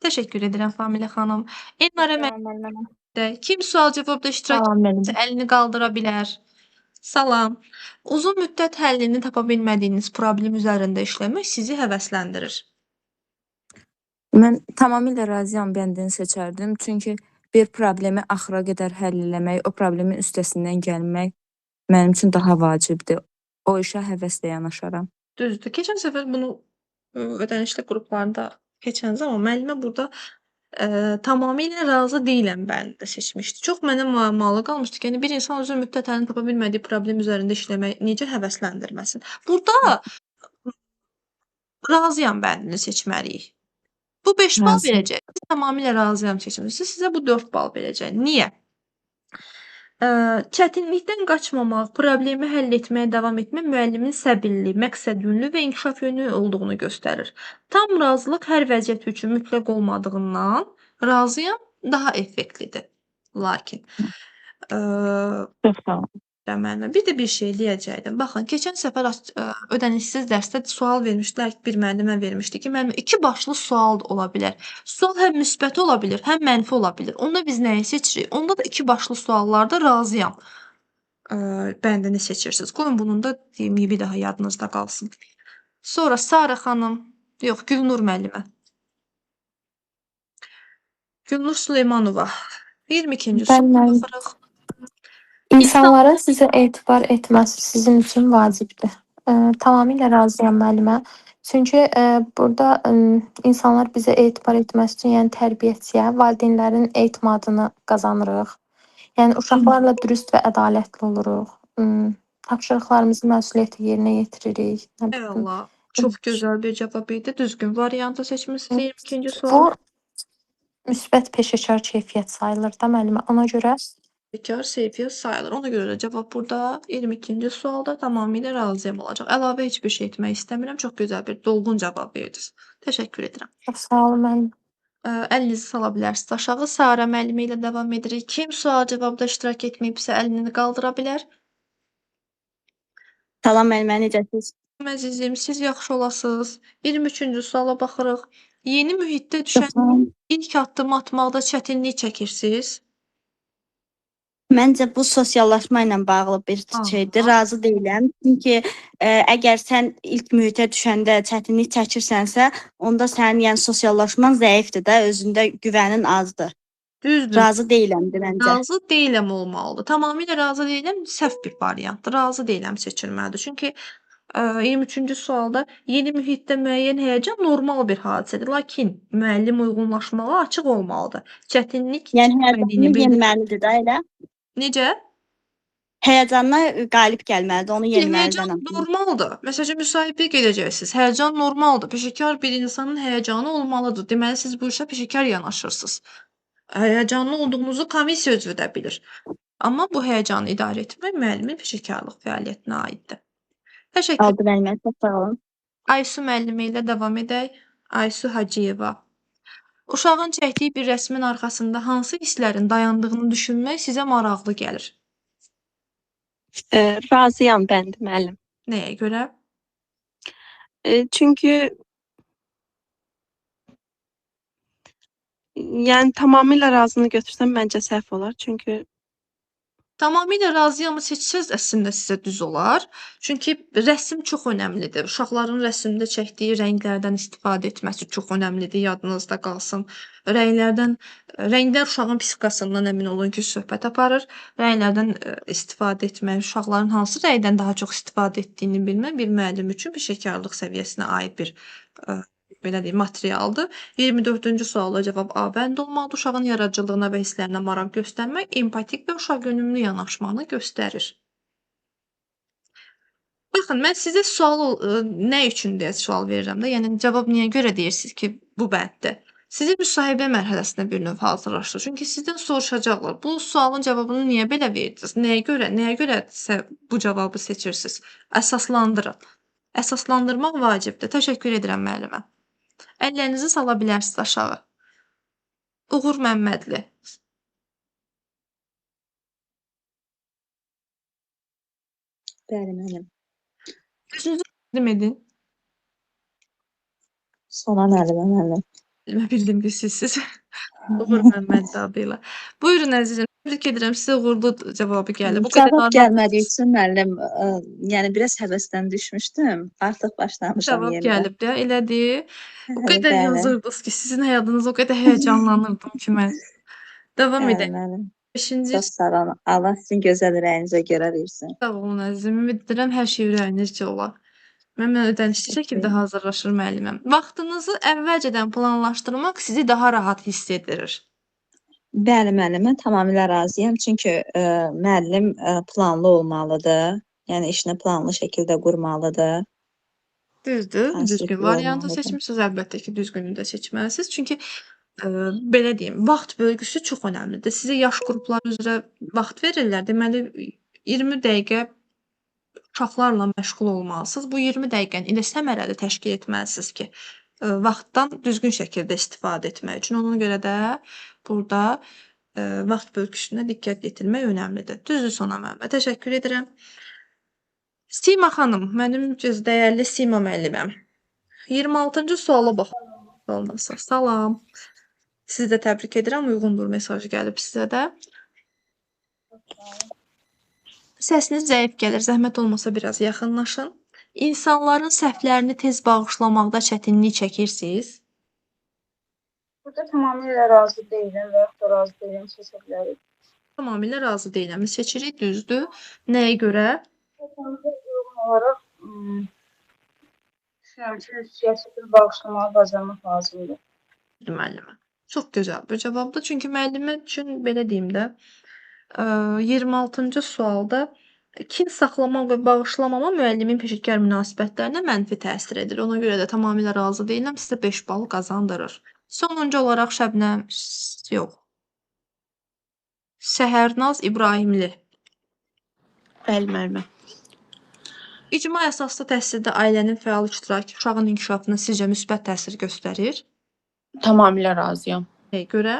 Təşəkkür edirəm Familə xanım. Elnarə müəllimə, kim sual cavabda iştirak etsə əlini qaldıra bilər. Salam. Uzun müddət həllini tapa bilmədiyiniz problem üzərində işləmək sizi həvəsləndirir. Mən tamamilə razıyam bəndini seçərdim. Çünki bir problemi axıra qədər həll eləmək, o problemin üstəsindən gəlmək mənim üçün daha vacibdir. O işə həvəslə yanaşaram. Düzdür. Keçən səfər bunu ödənişli qruplarda keçən zaman müəllimə burada tamamilə razı deyiləm bəndə seçmişdi. Çox mənə müəmmalı qalmışdı ki, yəni bir insan uzun müddət həllini tapa bilmədiyi problem üzərində işləmək necə həvəsləndirməsin? Burada razıyam bəndini seçməliyik. Bu 5 bal verəcək. Siz tamamilə razıyam seçmişsiniz. Sizə bu 4 bal verəcək. Niyə? Çətinlikdən qaçmamaq, problemi həll etməyə davam etmək müəllimin səbirli, məqsədyönlü və inkişaf yönlü olduğunu göstərir. Tam razılıq hər vəziyyət üçün mütləq olmadığından razıyam daha effektlidir. Lakin bir də bir şey deyəcəkdim. Baxın, keçən səfər ödənişsiz dərsdə sual vermişdilər, bir müəllimə vermişdi ki, müəllimə 2 başlı sual da ola bilər. Sual həm müsbət ola bilər, həm mənfi ola bilər. Onda biz nəyi seçirik? Onda da 2 başlı suallarda razıyam bəndini seçirsiniz. Qoyun bunun da deyim, bir daha yadınızda qalsın. Sonra Sara xanım, yox, Gülnur müəllimə. Gülnur Süleymanova. 22-ci suala baxırıq. İnsanların sizə etibar etməsi sizin üçün vacibdir. Tamamilə razıyam müəllimə. Çünki burada insanlar bizə etibar etməsi üçün, yəni tərbiyəçiyə, valideynlərin etimadını qazanırıq. Yəni uşaqlarla dürüst və ədalətli oluruq. Tapşırıqlarımızı məsuliyyətlə yerinə yetiririk. Eyvallah. Çox gözəl bir cavab idi. Düzgün variantı seçmisiniz 22-ci sual. Bu müsbət peşəkar keyfiyyət sayılır da müəllimə. Ona görə Bekar seyfiyyət sayılır. Ona görə də cavab burada 22-ci sualda tamamilə razıyam olacaq. Əlavə heç bir şey etmək istəmirəm. Çox gözəl bir dolğun cavab verdiniz. Təşəkkür edirəm. çox sağ olun müəllim. Əlinizi sala bilərsiniz aşağı. Sara müəllimə ilə davam edirik. Kim sual cavabda iştirak etməyibsə əlini qaldıra bilər. Salam müəllimə, necəsiz? Əzizim, siz yaxşı olasınız. 23-cü suala baxırıq. Yeni mühitdə düşən ilk addım atmaqda çətinlik çəkirsiniz. Məncə bu sosiallaşma ilə bağlı bir şeydir. Razı deyiləm. Çünki əgər sən ilk mühitə düşəndə çətinlik çəkirsənsə, onda sənin yəni sosiallaşman zəifdir də, özündə güvənin azdır. Düzdür. Razı deyiləmdir məncə. Razı deyiləm olmalıdır. Tamamilə razı deyiləm səhv bir variantdır. Razı deyiləm seçilməlidir. Çünki 23-cü sualda yeni mühitdə müəyyən həyəcan normal bir hadisədir. Lakin müəllim uyğunlaşmağa açıq olmalıdır. Çətinlik Yəni həyəcanını yenməlidir də elə. Necə? Həyəcanına qalib gəlməlidir, onu yenməlidir. Həyəcan normaldır. Məsələn, müsahibəyə gedəcəksiniz. Həyəcan normaldır. Peşəkar bir insanın həyəcanı olmalıdır. Deməli, siz bu işə peşəkar yanaşırsınız. Həyəcanlı olduğunuzu komissiya özü də bilir. Amma bu həyəcanı idarə etmək müəllimin peşəkarlıq fəaliyyətinə aiddir. Təşəkkür. Aldı müəllimə, çox sağ olun. Aysu müəllimə ilə davam edək. Aysu Hacıyeva. Uşağın çəkdiyi bir rəsmin arxasında hansı hisslərin dayandığını düşünmək sizə maraqlı gəlir? Razıyam bəndi müəllim. Nəyə görə? Çünki yəni tamamilə razını götürsəm məncə səhv olar. Çünki Tamamilə razıyamı seçsəz əslində sizə düz olar. Çünki rəsm çox önəmlidir. Uşaqların rəsmdə çəkdiyi rənglərdən istifadə etməsi çox önəmlidir, yadınızda qalsın. Rənglər uşağın psixikasından əmin olun ki, söhbət aparır. Rənglərdən istifadə etmək, uşaqların hansı rəngdən daha çox istifadə etdiyini bilmək bir müəllim üçün peşəkarlıq səviyyəsinə aid bir belə deyim, materialdır. 24-cü suala cavab A bənd olmalıdır. Uşağın yaradıcılığına və hisslərinə maraq göstərmək empatik və uşaqönümlü yanaşmanı göstərir. Baxın, mən sizə nə üçün deyə sual verirəm də, yəni cavab niyə görə deyirsiniz ki, bu bənddir. Sizi müsahibə mərhələsinə bir növ hazırlaşdırır. Çünki sizdən soruşacaqlar, bu sualın cavabını niyə belə verdiniz? Nəyə görə bu cavabı seçirsiniz? Əsaslandırın. Əsaslandırmaq vacibdir. Təşəkkür edirəm müəllimə. Əllərinizi sala bilərsiniz aşağı. Uğur Məmmədli. Bəli, mənim. Özünüzü təqdim edin. Sona müəllimə, müəllim. Mən bildim ki, sizsiz. Uğur Məmmədli adıyla. Buyurun əzizim. Təbrik edirəm. Sizə uğurlu cavabı gəldi. Cavab gəlmədiyi üçün müəllim, yəni biraz həvəsdən düşmüşdüm. Artıq başlamışam Cavab yenidən. gəlib də, elədir. O qədər Bəli. yazırdınız ki, sizin həyatınız o qədər həyəcanlanırdım ki mən. Davam Bəli, edək. müəllim. 5-ci Çox sağ olun. Allah sizin gözəl ürəyinizə görə versin. Sağ olun əzizim. Ümid edirəm hər şey ürəyinizcə olar. Mən ödənişli şəkildə hazırlaşır müəlliməm. Vaxtınızı əvvəlcədən planlaşdırmaq sizi daha rahat hiss etdirir. Bəli, müəllim, mən tamamilə razıyam. Çünki müəllim planlı olmalıdır. Yəni işini planlı şəkildə qurmalıdır. Düzdür. Düzgün Konstruktiv variantı olmalıdır. seçmisiniz. Əlbəttə ki, düzgününü də seçməlisiniz. Çünki belə deyim, vaxt bölgüsü çox önəmlidir. Sizə yaş qrupları üzrə vaxt verirlər. Deməli 20 dəqiqə uşaqlarla məşğul olmalısınız. Bu 20 dəqiqəni elə səmərəli təşkil etməlisiniz ki, vaxtdan düzgün şəkildə istifadə etmək üçün. Ona görə də burada vaxt bölgüsünə diqqət yetirmək önəmlidir. Düzdür Sona müəllimə. Təşəkkür edirəm. Sima xanım, mənim dəyərli Sima müəlliməm. 26-cı suala baxın. Salam. Sizi də təbrik edirəm. Uyğundur mesaj gəlib sizə də. Səsiniz zəif gəlir. Zəhmət olmasa biraz yaxınlaşın. İnsanların səhvlərini tez bağışlamaqda çətinlik çəkirsiniz? Burada tamamilə razı deyiləm və yaxud da razı deyiləm seçə bilərik. Tamamilə razı deyiləm. Seçirik, düzdür. Nəyə görə? Uyğun olaraq düşünürəm ki, siyasətini bağışlamağı bacarmaq lazımdır. Müəllimə. Çox gözəl bir cavabdır. Çünki müəllimə üçün belə deyim də, 26-cı sualda kin saxlamaq və bağışlamama müəllimin peşəkar münasibətlərinə mənfi təsir edir. Ona görə də tamamilə razı deyiləm. Sizə 5 bal qazandırır. Sonuncu olaraq Şəbnəm, yox. Səhərnaz İbrahimli. Bəli, müəllimə. İcma əsaslı təhsildə ailənin fəal iştirakı uşağın inkişafına sizcə müsbət təsir göstərir? Tamamilə razıyam. Nəyə görə?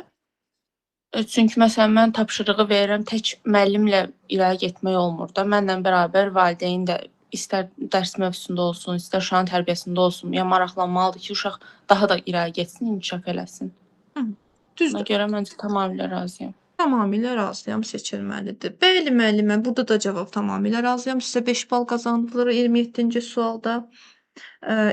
Çünki məsələn mən tapşırığı verirəm, tək müəllimlə irəli getmək olmur da. Mənlə bərabər valideyn də istər dərs mövzusunda olsun, istər uşağın tərbiyəsində olsun, ya maraqlanmalıdır ki, uşaq daha da irəli getsin, inkişaf eləsin. Düzdür. Ona görə məncə tamamilə razıyam. Tamamilə razıyam, seçilməlidir. Bəli, müəllimə, burada da cavab tamamilə razıyam. Sizə 5 bal qazandırılır 27-ci sualda.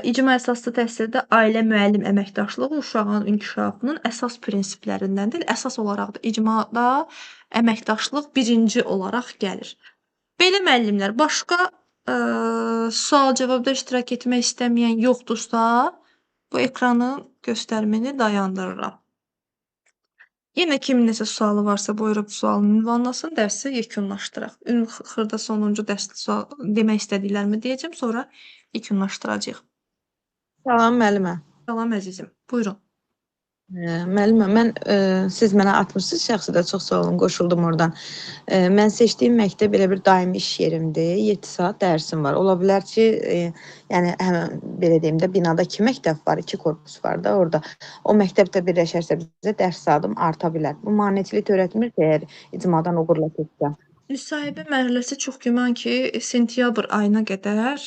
İcma əsaslı təhsildə ailə-müəllim əməkdaşlığı uşağın inkişafının əsas prinsiplərindəndir. Əsas olaraq da icmada əməkdaşlıq birinci olaraq gəlir. Belə müəllimlər, başqa sual-cavabda iştirak etmək istəməyən yoxdursa, bu ekranı göstərməni dayandırıram. Yenə kimin nəsə sualı varsa buyurub sualını ünvanlasın, dərsi yekunlaşdıraq. Xırda sonuncu dərs demək istədiklərimi deyəcəm, sonra yekunlaşdıracağıq. Salam müəllimə. Salam əzizim, buyurun. Müəllimə, mən siz mənə atmışsınız şəxsi də çox sağ olun, qoşuldum oradan. Mən seçdiyim məktəb elə bir daimi iş yerimdir. 7 saat dərsim var. Ola bilər ki, yəni həmin belə deyim də binada 2 məktəb var, 2 korpus var da orada. O məktəbdə birləşərsə bizə dərs saatım arta bilər. Bu maneçilik törətmir ki, əgər icmadan uğurla keçsə. Müsahibə mərhələsi çox güman ki, sentyabr ayına qədər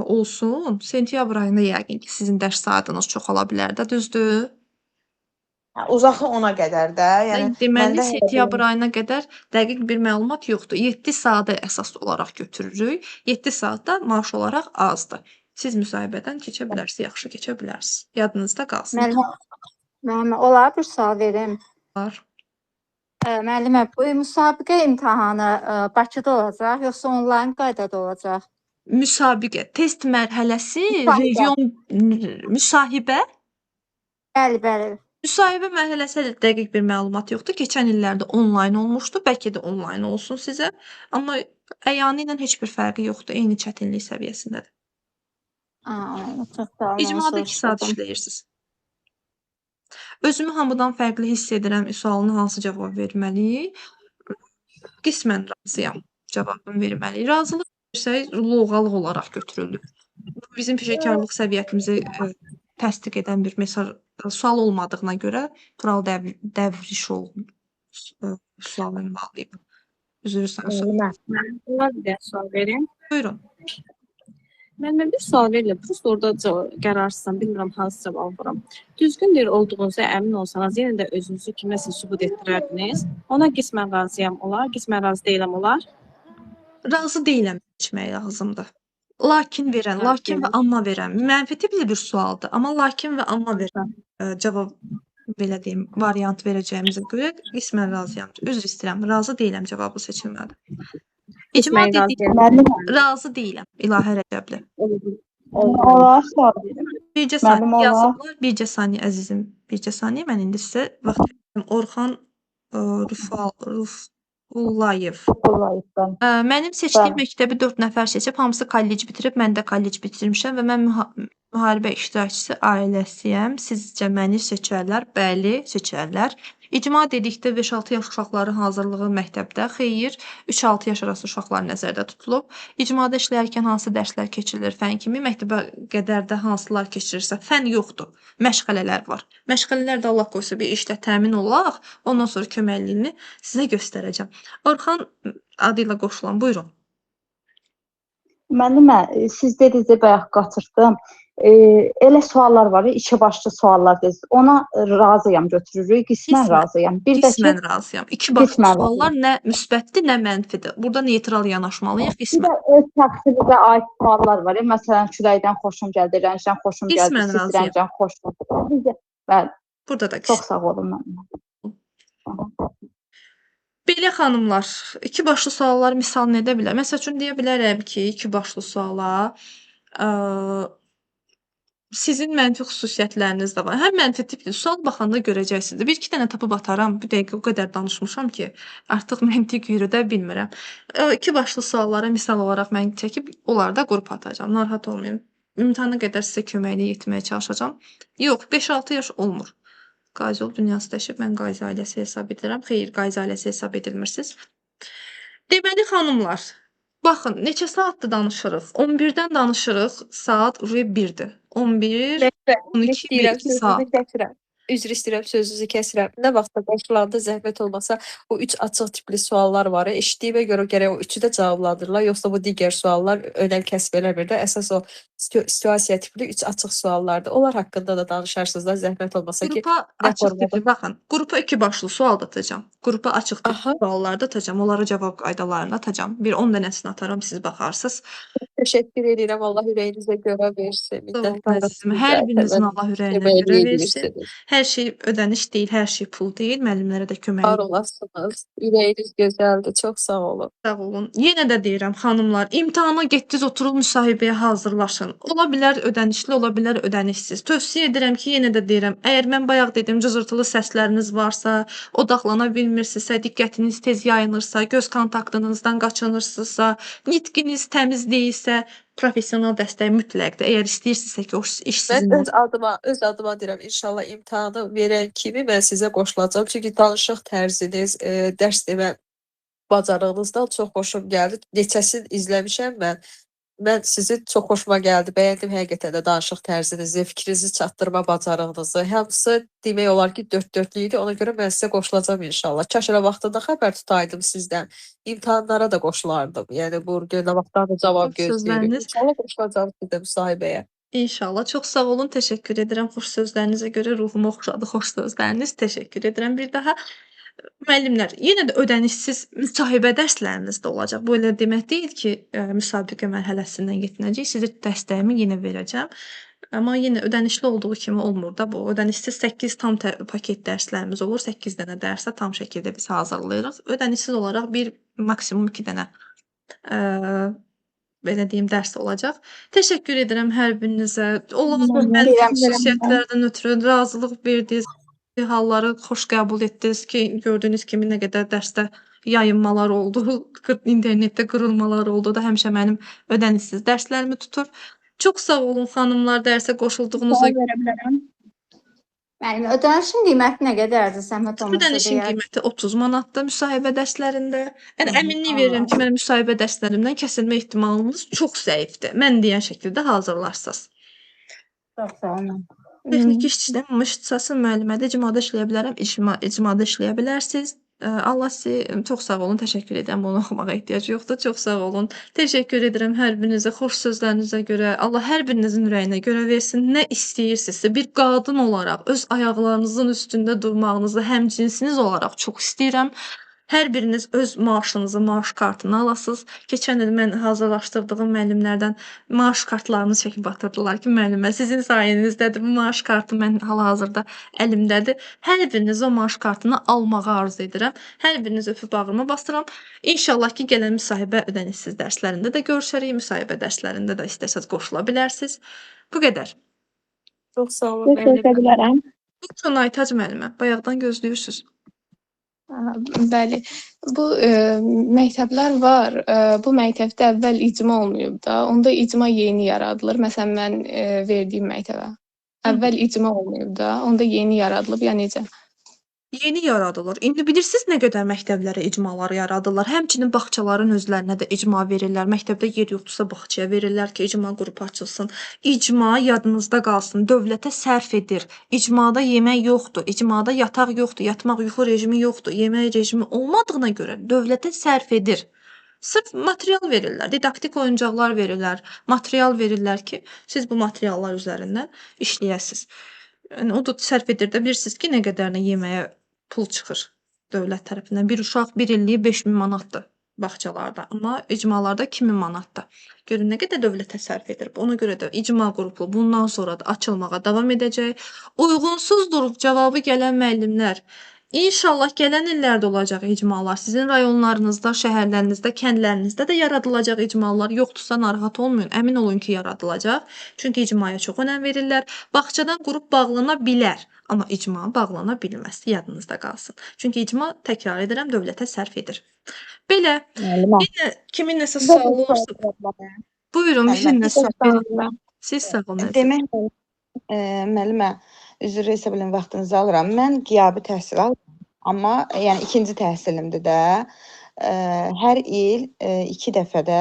olsun. Sentyabr ayında yəqin ki, sizin dərs saatınız çox ola bilər də, düzdür? Uzaqı ona qədər də. Yəni Deməli, məndə hələ sentyabr belə ayına qədər dəqiq bir məlumat yoxdur. 7 saata əsas olaraq götürürük. 7 saat da maaş olaraq azdır. Siz müsahibədən keçə bilərsiniz, yaxşı keçə bilərsiniz. Yadınızda qalsın. Müəllimə, olar bir sual verim? Var. Müəllimə, bu müsabiqə imtahanı Bakıda olacaq, yoxsa onlayn qaydada olacaq? Müsabiqə, test mərhələsi, region müsahibə. Bəli. Müsahibə mərhələsi hələ dəqiq bir məlumat yoxdur. Keçən illərdə onlayn olmuşdu. Bəlkə də onlayn olsun sizə. Amma əyani ilə heç bir fərqi yoxdur. Eyni çətinlik səviyyəsindədir. Çox sağ olun. İcmada 2 saat işləyirsiniz. Özümü hamıdan fərqli hiss edirəm. Sualına hansı cavab verməliyik? Qismən razıyam. Cavabını verməliyik. Razılıq versək, loğalıq olaraq götürülür. Bu bizim peşəkarlıq səviyyətimizi təsdiq edən bir mesaj, sual olmadığına görə Tural Dəvrişoğlu sualı ünvanlayıb. Üzr istəyirəm. Mən bir sual verim. Buyurun. Mən bir sual verirəm. Prosta orada qərarsızam, bilmirəm hansı cavab vuram. Düzgün deyir olduğunuza əmin olsanız, yenə də özünüzü kiməsə sübut etdirərdiniz. Ona qismən razıyam olar, qismən razı deyiləm olar. Razı deyiləm seçmək lazımdır. Lakin verən, lakin və amma verən mənfi tipli bir sualdır. Amma lakin və amma verən cavab belə deyim, variant verəcəyimizə görə qismən razıyam. Üzr istəyirəm, razı deyiləm cavabı seçilməlidir. İcma dediyim, razı deyiləm. İlahə Rəcəbli. Olar, sual verim. Bircə saniyə yazıblar. Bircə saniyə əzizim. Bircə saniyə mən indi sizə vaxt verirəm. Orxan Rufullayev. Mənim seçdiyim məktəbi 4 nəfər seçib, hamısı kollec bitirib, mən də kollec bitirmişəm və mən müharibə iştirakçısı ailəsiyəm. Sizcə məni seçərlər? Bəli, seçərlər. İcma dedikdə 5-6 yaş uşaqları hazırlığı məktəbdə, xeyr, 3-6 yaş arası uşaqlar nəzərdə tutulub. İcmada işləyərkən hansı dərslər keçirilir fən kimi, məktəbə qədər də hansılar keçirirsə, fən yoxdur, məşğələlər var. Məşğələlər də Allah qoysa bir işlə təmin olaq, ondan sonra köməkliyini sizə göstərəcəm. Orxan adı ilə qoşulan, buyurun. Müəllimə, siz dediniz, bayaq qaçırdım. Elə suallar var, iki başlı suallar dediniz. Ona razıyam götürürük, qismən razıyam. Qismən razıyam. İki başlı suallar nə müsbətdir, nə mənfidir. Burada neytral yanaşmalıyıq, qismən. Bir də öz şəxsinizə aid suallar var. Məsələn, küləkdən xoşum gəldi, rəngdən xoşum gəldi, siz rəngdən xoşum gəldi. Burada da çox sağ olun müəllimə. Belə xanımlar, iki başlı suallar misal nə edə bilər? Məsəl üçün deyə bilərəm ki, iki başlı suala sizin mənfi xüsusiyyətləriniz də var. Həm mənfi tipli sual baxanda görəcəksiniz. Bir-iki dənə tapıb ataram. Bu dəqiqə o qədər danışmışam ki, artıq məntiq yürüdə bilmirəm. İki başlı suallara misal olaraq mən çəkib onları da qrup atacağam. Narahat olmayın. İmtahana qədər sizə köməklik etməyə çalışacağam. Yox, 5-6 yaş olmur. Qazi ol dünyası dəşib, mən Qazi ailəsi hesab edirəm. Xeyr, Qazi ailəsi hesab edilmirsiniz. Deməli xanımlar, baxın, neçə saatdır danışırıq? 11-dən danışırıq, saat 1-dir. 11, 12, 1-2 saat. Üzr istəyirəm, sözünüzü kəsirəm. Nə vaxtda başlandı, zəhmət olmasa bu 3 açıq tipli suallar var. Eşitdiyimə görə gərək o 3-ü də cavablandırırlar, yoxsa bu digər suallar önəm kəsb eləmir də. Əsas o situasiya tipli 3 açıq suallardır. Onlar haqqında da danışarsınız da, zəhmət olmasa ki. Qrupa açıq tipli, baxın, qrupa 2 başlı sual da atacağam. Qrupa açıq tipli suallar da atacağam. Onlara cavab qaydalarını atacağam. Bir 10 dənəsini atarım, siz baxarsınız. Təşəkkür edirəm. Allah ürəyinizə görə versin. Hər birinizin Allah ürəyinə görə versin. Hər şey ödəniş deyil, hər şey pul deyil. Müəllimlərə də kömək Var olasınız. Ürəyiniz gözəldir. Çox sağ olun. Sağ olun. Yenə də deyirəm xanımlar, imtahana getdiniz, oturub müsahibəyə hazırlaşın. Ola bilər ödənişli, ola bilər ödənişsiz. Tövsiyə edirəm ki, yenə də deyirəm, əgər mən bayaq dedim, cızırtılı səsləriniz varsa, odaqlana bilmirsinizsə, diqqətiniz tez yayınırsa, göz kontaktınızdan qaçınırsınızsa, nitqiniz təmiz deyilsə, professional dəstək mütləqdir. Əgər istəyirsinizsə ki, o iş sizin. Mən öz adıma deyirəm, inşallah imtahanı verən kimi mən sizə qoşulacağam. Çünki danışıq tərziniz, dərs demə bacarığınızdan çox xoşum gəldi. Neçəsini izləmişəm mən. Mən sizi çox xoşuma gəldi. Bəyəndim həqiqətən də danışıq tərzinizi, fikrinizi çatdırma bacarığınızı. Hamısı demək olar ki, 4-4lük idi. Ona görə mən sizə qoşulacağam inşallah. Çaşıra vaxtında xəbər tutaydım sizdən. İmtahanlara da qoşulardım. Yəni bu gün vaxtdan da cavab gözləyirik. İnşallah qoşulacağım sizə müsahibəyə. İnşallah. Çox sağ olun, təşəkkür edirəm xoş sözlərinizə görə. Ruhumu oxşadı xoş sözləriniz. Təşəkkür edirəm bir daha. Müəllimlər, yenə də ödənişsiz müsahibə dərsləriniz də olacaq. Bu elə demək deyil ki, müsabiqə mərhələsindən yetinəcəyik. Sizə dəstəyimi yenə verəcəm. Amma yenə ödənişli olduğu kimi olmur da bu. Ödənişsiz 8 tam paket dərslərimiz olur. 8 dənə dərsə tam şəkildə biz hazırlayırıq. Ödənişsiz olaraq bir maksimum 2 dənə belə deyim dərs olacaq. Təşəkkür edirəm hər birinizə. Olan mənfi xüsusiyyətlərdən ötürü razılıq verdiniz, halları xoş qəbul etdiniz ki, gördüyünüz kimi nə qədər dərsdə yayınmalar oldu, internetdə qırılmalar oldu da həmişə mənim ödənişsiz dərslərimi tutur. Çox sağ olun xanımlar dərsə qoşulduğunuza Sual verə bilərəm? Müəllim, ödənişin qiyməti nə qədərdir? Zəhmət olmasa Ödənişin deyək. qiyməti 30 manatdır müsahibə dərslərində. Yəni əminlik verirəm ki, mənim müsahibə dərslərimdən kəsilmə ehtimalınız çox zəifdir. Mən deyən şəkildə hazırlarsınız. Çox sağ olun. Texniki işçidən ixtisası müəllimədə icmada işləyə bilərəm, icmada işləyə bilərsiniz. Allah sizi çox sağ olun, təşəkkür edirəm. Bunu oxumağa ehtiyac yoxdur. Çox sağ olun. Təşəkkür edirəm hər birinizə xoş sözlərinizə görə. Allah hər birinizin ürəyinə görə versin. Nə istəyirsinizsə, bir qadın olaraq öz ayaqlarınızın üstündə durmağınızı həmcinsiniz olaraq çox istəyirəm. Hər biriniz öz maaşınızı, maaş kartını alasınız. Keçən il mən hazırlaşdırdığım müəllimlərdən maaş kartlarını çəkib atırdılar ki, müəllimə sizin sayənizdədir. Bu maaş kartı mən hal-hazırda əlimdədir. Hər biriniz o maaş kartını almağı arzu edirəm. Hər biriniz öpüb bağrıma basıram. İnşallah ki, gələn müsahibə ödənişsiz dərslərində də görüşərik. Müsahibə dərslərində də istəsəz qoşula bilərsiniz. Bu qədər. Çox sağ olun müəllimə. bilərəm. Buyurun Aytac müəllimə. Bayaqdan gözləyirsiniz. Bəli. Bu məktəblər var. Bu məktəbdə əvvəl icma olmayıb da. Onda icma yeni yaradılır. Məsələn, mən verdiyim məktəbə. Əvvəl icma olmayıb da. Onda yeni yaradılıb, ya necə? Yeni yaradılır. İndi bilirsiniz nə qədər məktəblərə icmalar yaradırlar. Həmçinin bağçaların özlərinə də icma verirlər. Məktəbdə yer yoxdursa bağçaya verirlər ki, icma qrupu açılsın. İcma yadınızda qalsın. Dövlətə sərf edir. İcmada yemək yoxdur. İcmada yataq yoxdur. Yatmaq yuxu rejimi yoxdur. Yemək rejimi olmadığına görə dövlətə sərf edir. Sırf material verirlər, didaktik oyuncaqlar verirlər, material verirlər ki, siz bu materiallar üzərindən işləyəsiniz. Yəni o da sərf edir də bilirsiniz ki, nə qədərinə yeməyə pul çıxır dövlət tərəfindən. Bir uşaq 1 illiyi 5000 manatdır bağçalarda, amma icmalarda 2000 manatdır. Görün nə qədər dövlətə sərf edir. Ona görə də icma qrupu bundan sonra da açılmağa davam edəcək. Uyğunsuzdur cavabı gələn müəllimlər. İnşallah gələn illərdə olacaq icmalar. Sizin rayonlarınızda, şəhərlərinizdə, kəndlərinizdə də yaradılacaq icmalar. Yoxdursa narahat olmayın. Əmin olun ki, yaradılacaq. Çünki icmaya çox önəm verirlər. Bağçadan qrup bağlana bilər, amma icma bağlana bilməz. Yadınızda qalsın. Çünki icma, təkrar edirəm, dövlətə sərf edir. Belə, yenə kimin nəsə sualı olursa, buyurun, bir nəsə sual. Siz sağ olun. Demək, müəllimə, üzr hesab edin vaxtınızı alıram. Mən qiyabi təhsil alıram, amma yəni ikinci təhsilimdir də. Hər il 2 dəfə də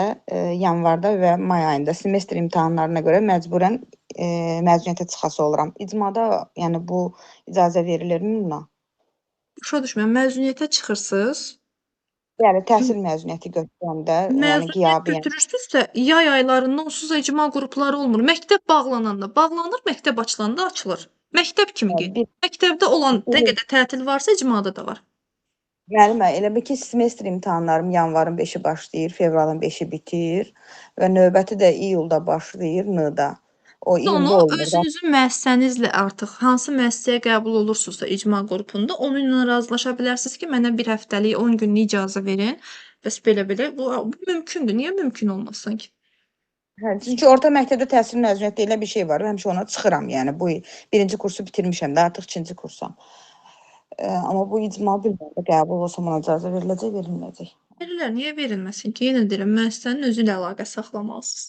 yanvarda və may ayında semestr imtahanlarına görə məcburən məzuniyyətə çıxası oluram. İcmada yəni bu icazə verilirmi buna? Başa düşmürəm, məzuniyyətə çıxırsınız. Yəni təhsil məzuniyyəti götürəndə, yəni Məzuniyyət qiyabi. götürürsünüzsə, yay aylarında onsuz da icma qrupları olmur. Məktəb bağlananda bağlanır, məktəb açılanda açılır. Məktəb kimi gedir. Məktəbdə olan nə qədər tətil varsa icmada da var. Müəllimə, elə bil ki, semestr imtahanlarım yanvarın 5-i başlayır, fevralın 5-i bitir və növbəti də iyulda başlayır, n-da. O iyulda Onu olmur da. özünüzün müəssisənizlə artıq hansı müəssisəyə qəbul olursunuzsa icma qrupunda onunla razılaşa bilərsiniz ki, mənə 1 həftəlik, 10 günlük icazə verin. Bəs belə-belə bu mümkündür. Niyə mümkün olmasın ki? Hə, çünki orta məktəbdə təhsil məzuniyyəti elə bir şey var. Həmişə ona çıxıram. Yəni bu il birinci kursu bitirmişəm də, artıq ikinci kursam. Amma bu icma bilmirəm, qəbul olsam ona icazə veriləcək, verilməyəcək. Verirlər, niyə verilməsin ki? Yenə deyirəm, müəssisənin özü ilə əlaqə saxlamalısınız.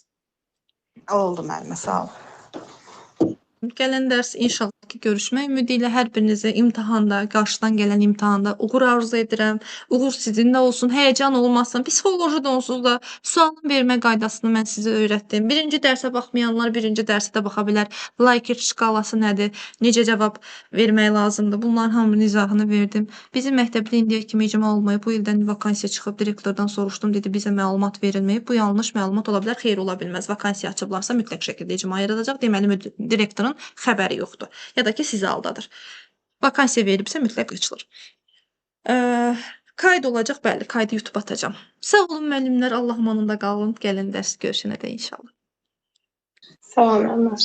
Oldu müəllimə, sağ ol. Gələn dərs inşallah növbəti görüşmək ümidi ilə hər birinizi imtahanda, qarşıdan gələn imtahanda uğur arzu edirəm. Uğur sizinlə olsun, həyəcan olmasın. Psixoloji da onsuz da sualın vermə qaydasını mən sizə öyrətdim. Birinci dərsə baxmayanlar birinci dərsə də baxa bilər. Likert şkalası nədir? Necə cavab vermək lazımdır? Bunların hamının izahını verdim. Bizim məktəbdə indiyə kimi icma olmayıb. Bu ildən vakansiya çıxıb direktordan soruşdum, dedi bizə məlumat verilməyib. Bu yanlış məlumat ola bilər, xeyir ola bilməz. Vakansiya açıblarsa mütləq şəkildə icma yaradacaq. Deməli direktorun xəbəri yoxdur. Ya da ki sizi aldadır. Vakansiya veribsə mütləq açılır. Kayd olacaq, bəli, kaydı YouTube atacağam. Sağ olun müəllimlər, Allah amanında qalın. Gəlin dərs görüşənə də inşallah. Sağ olun.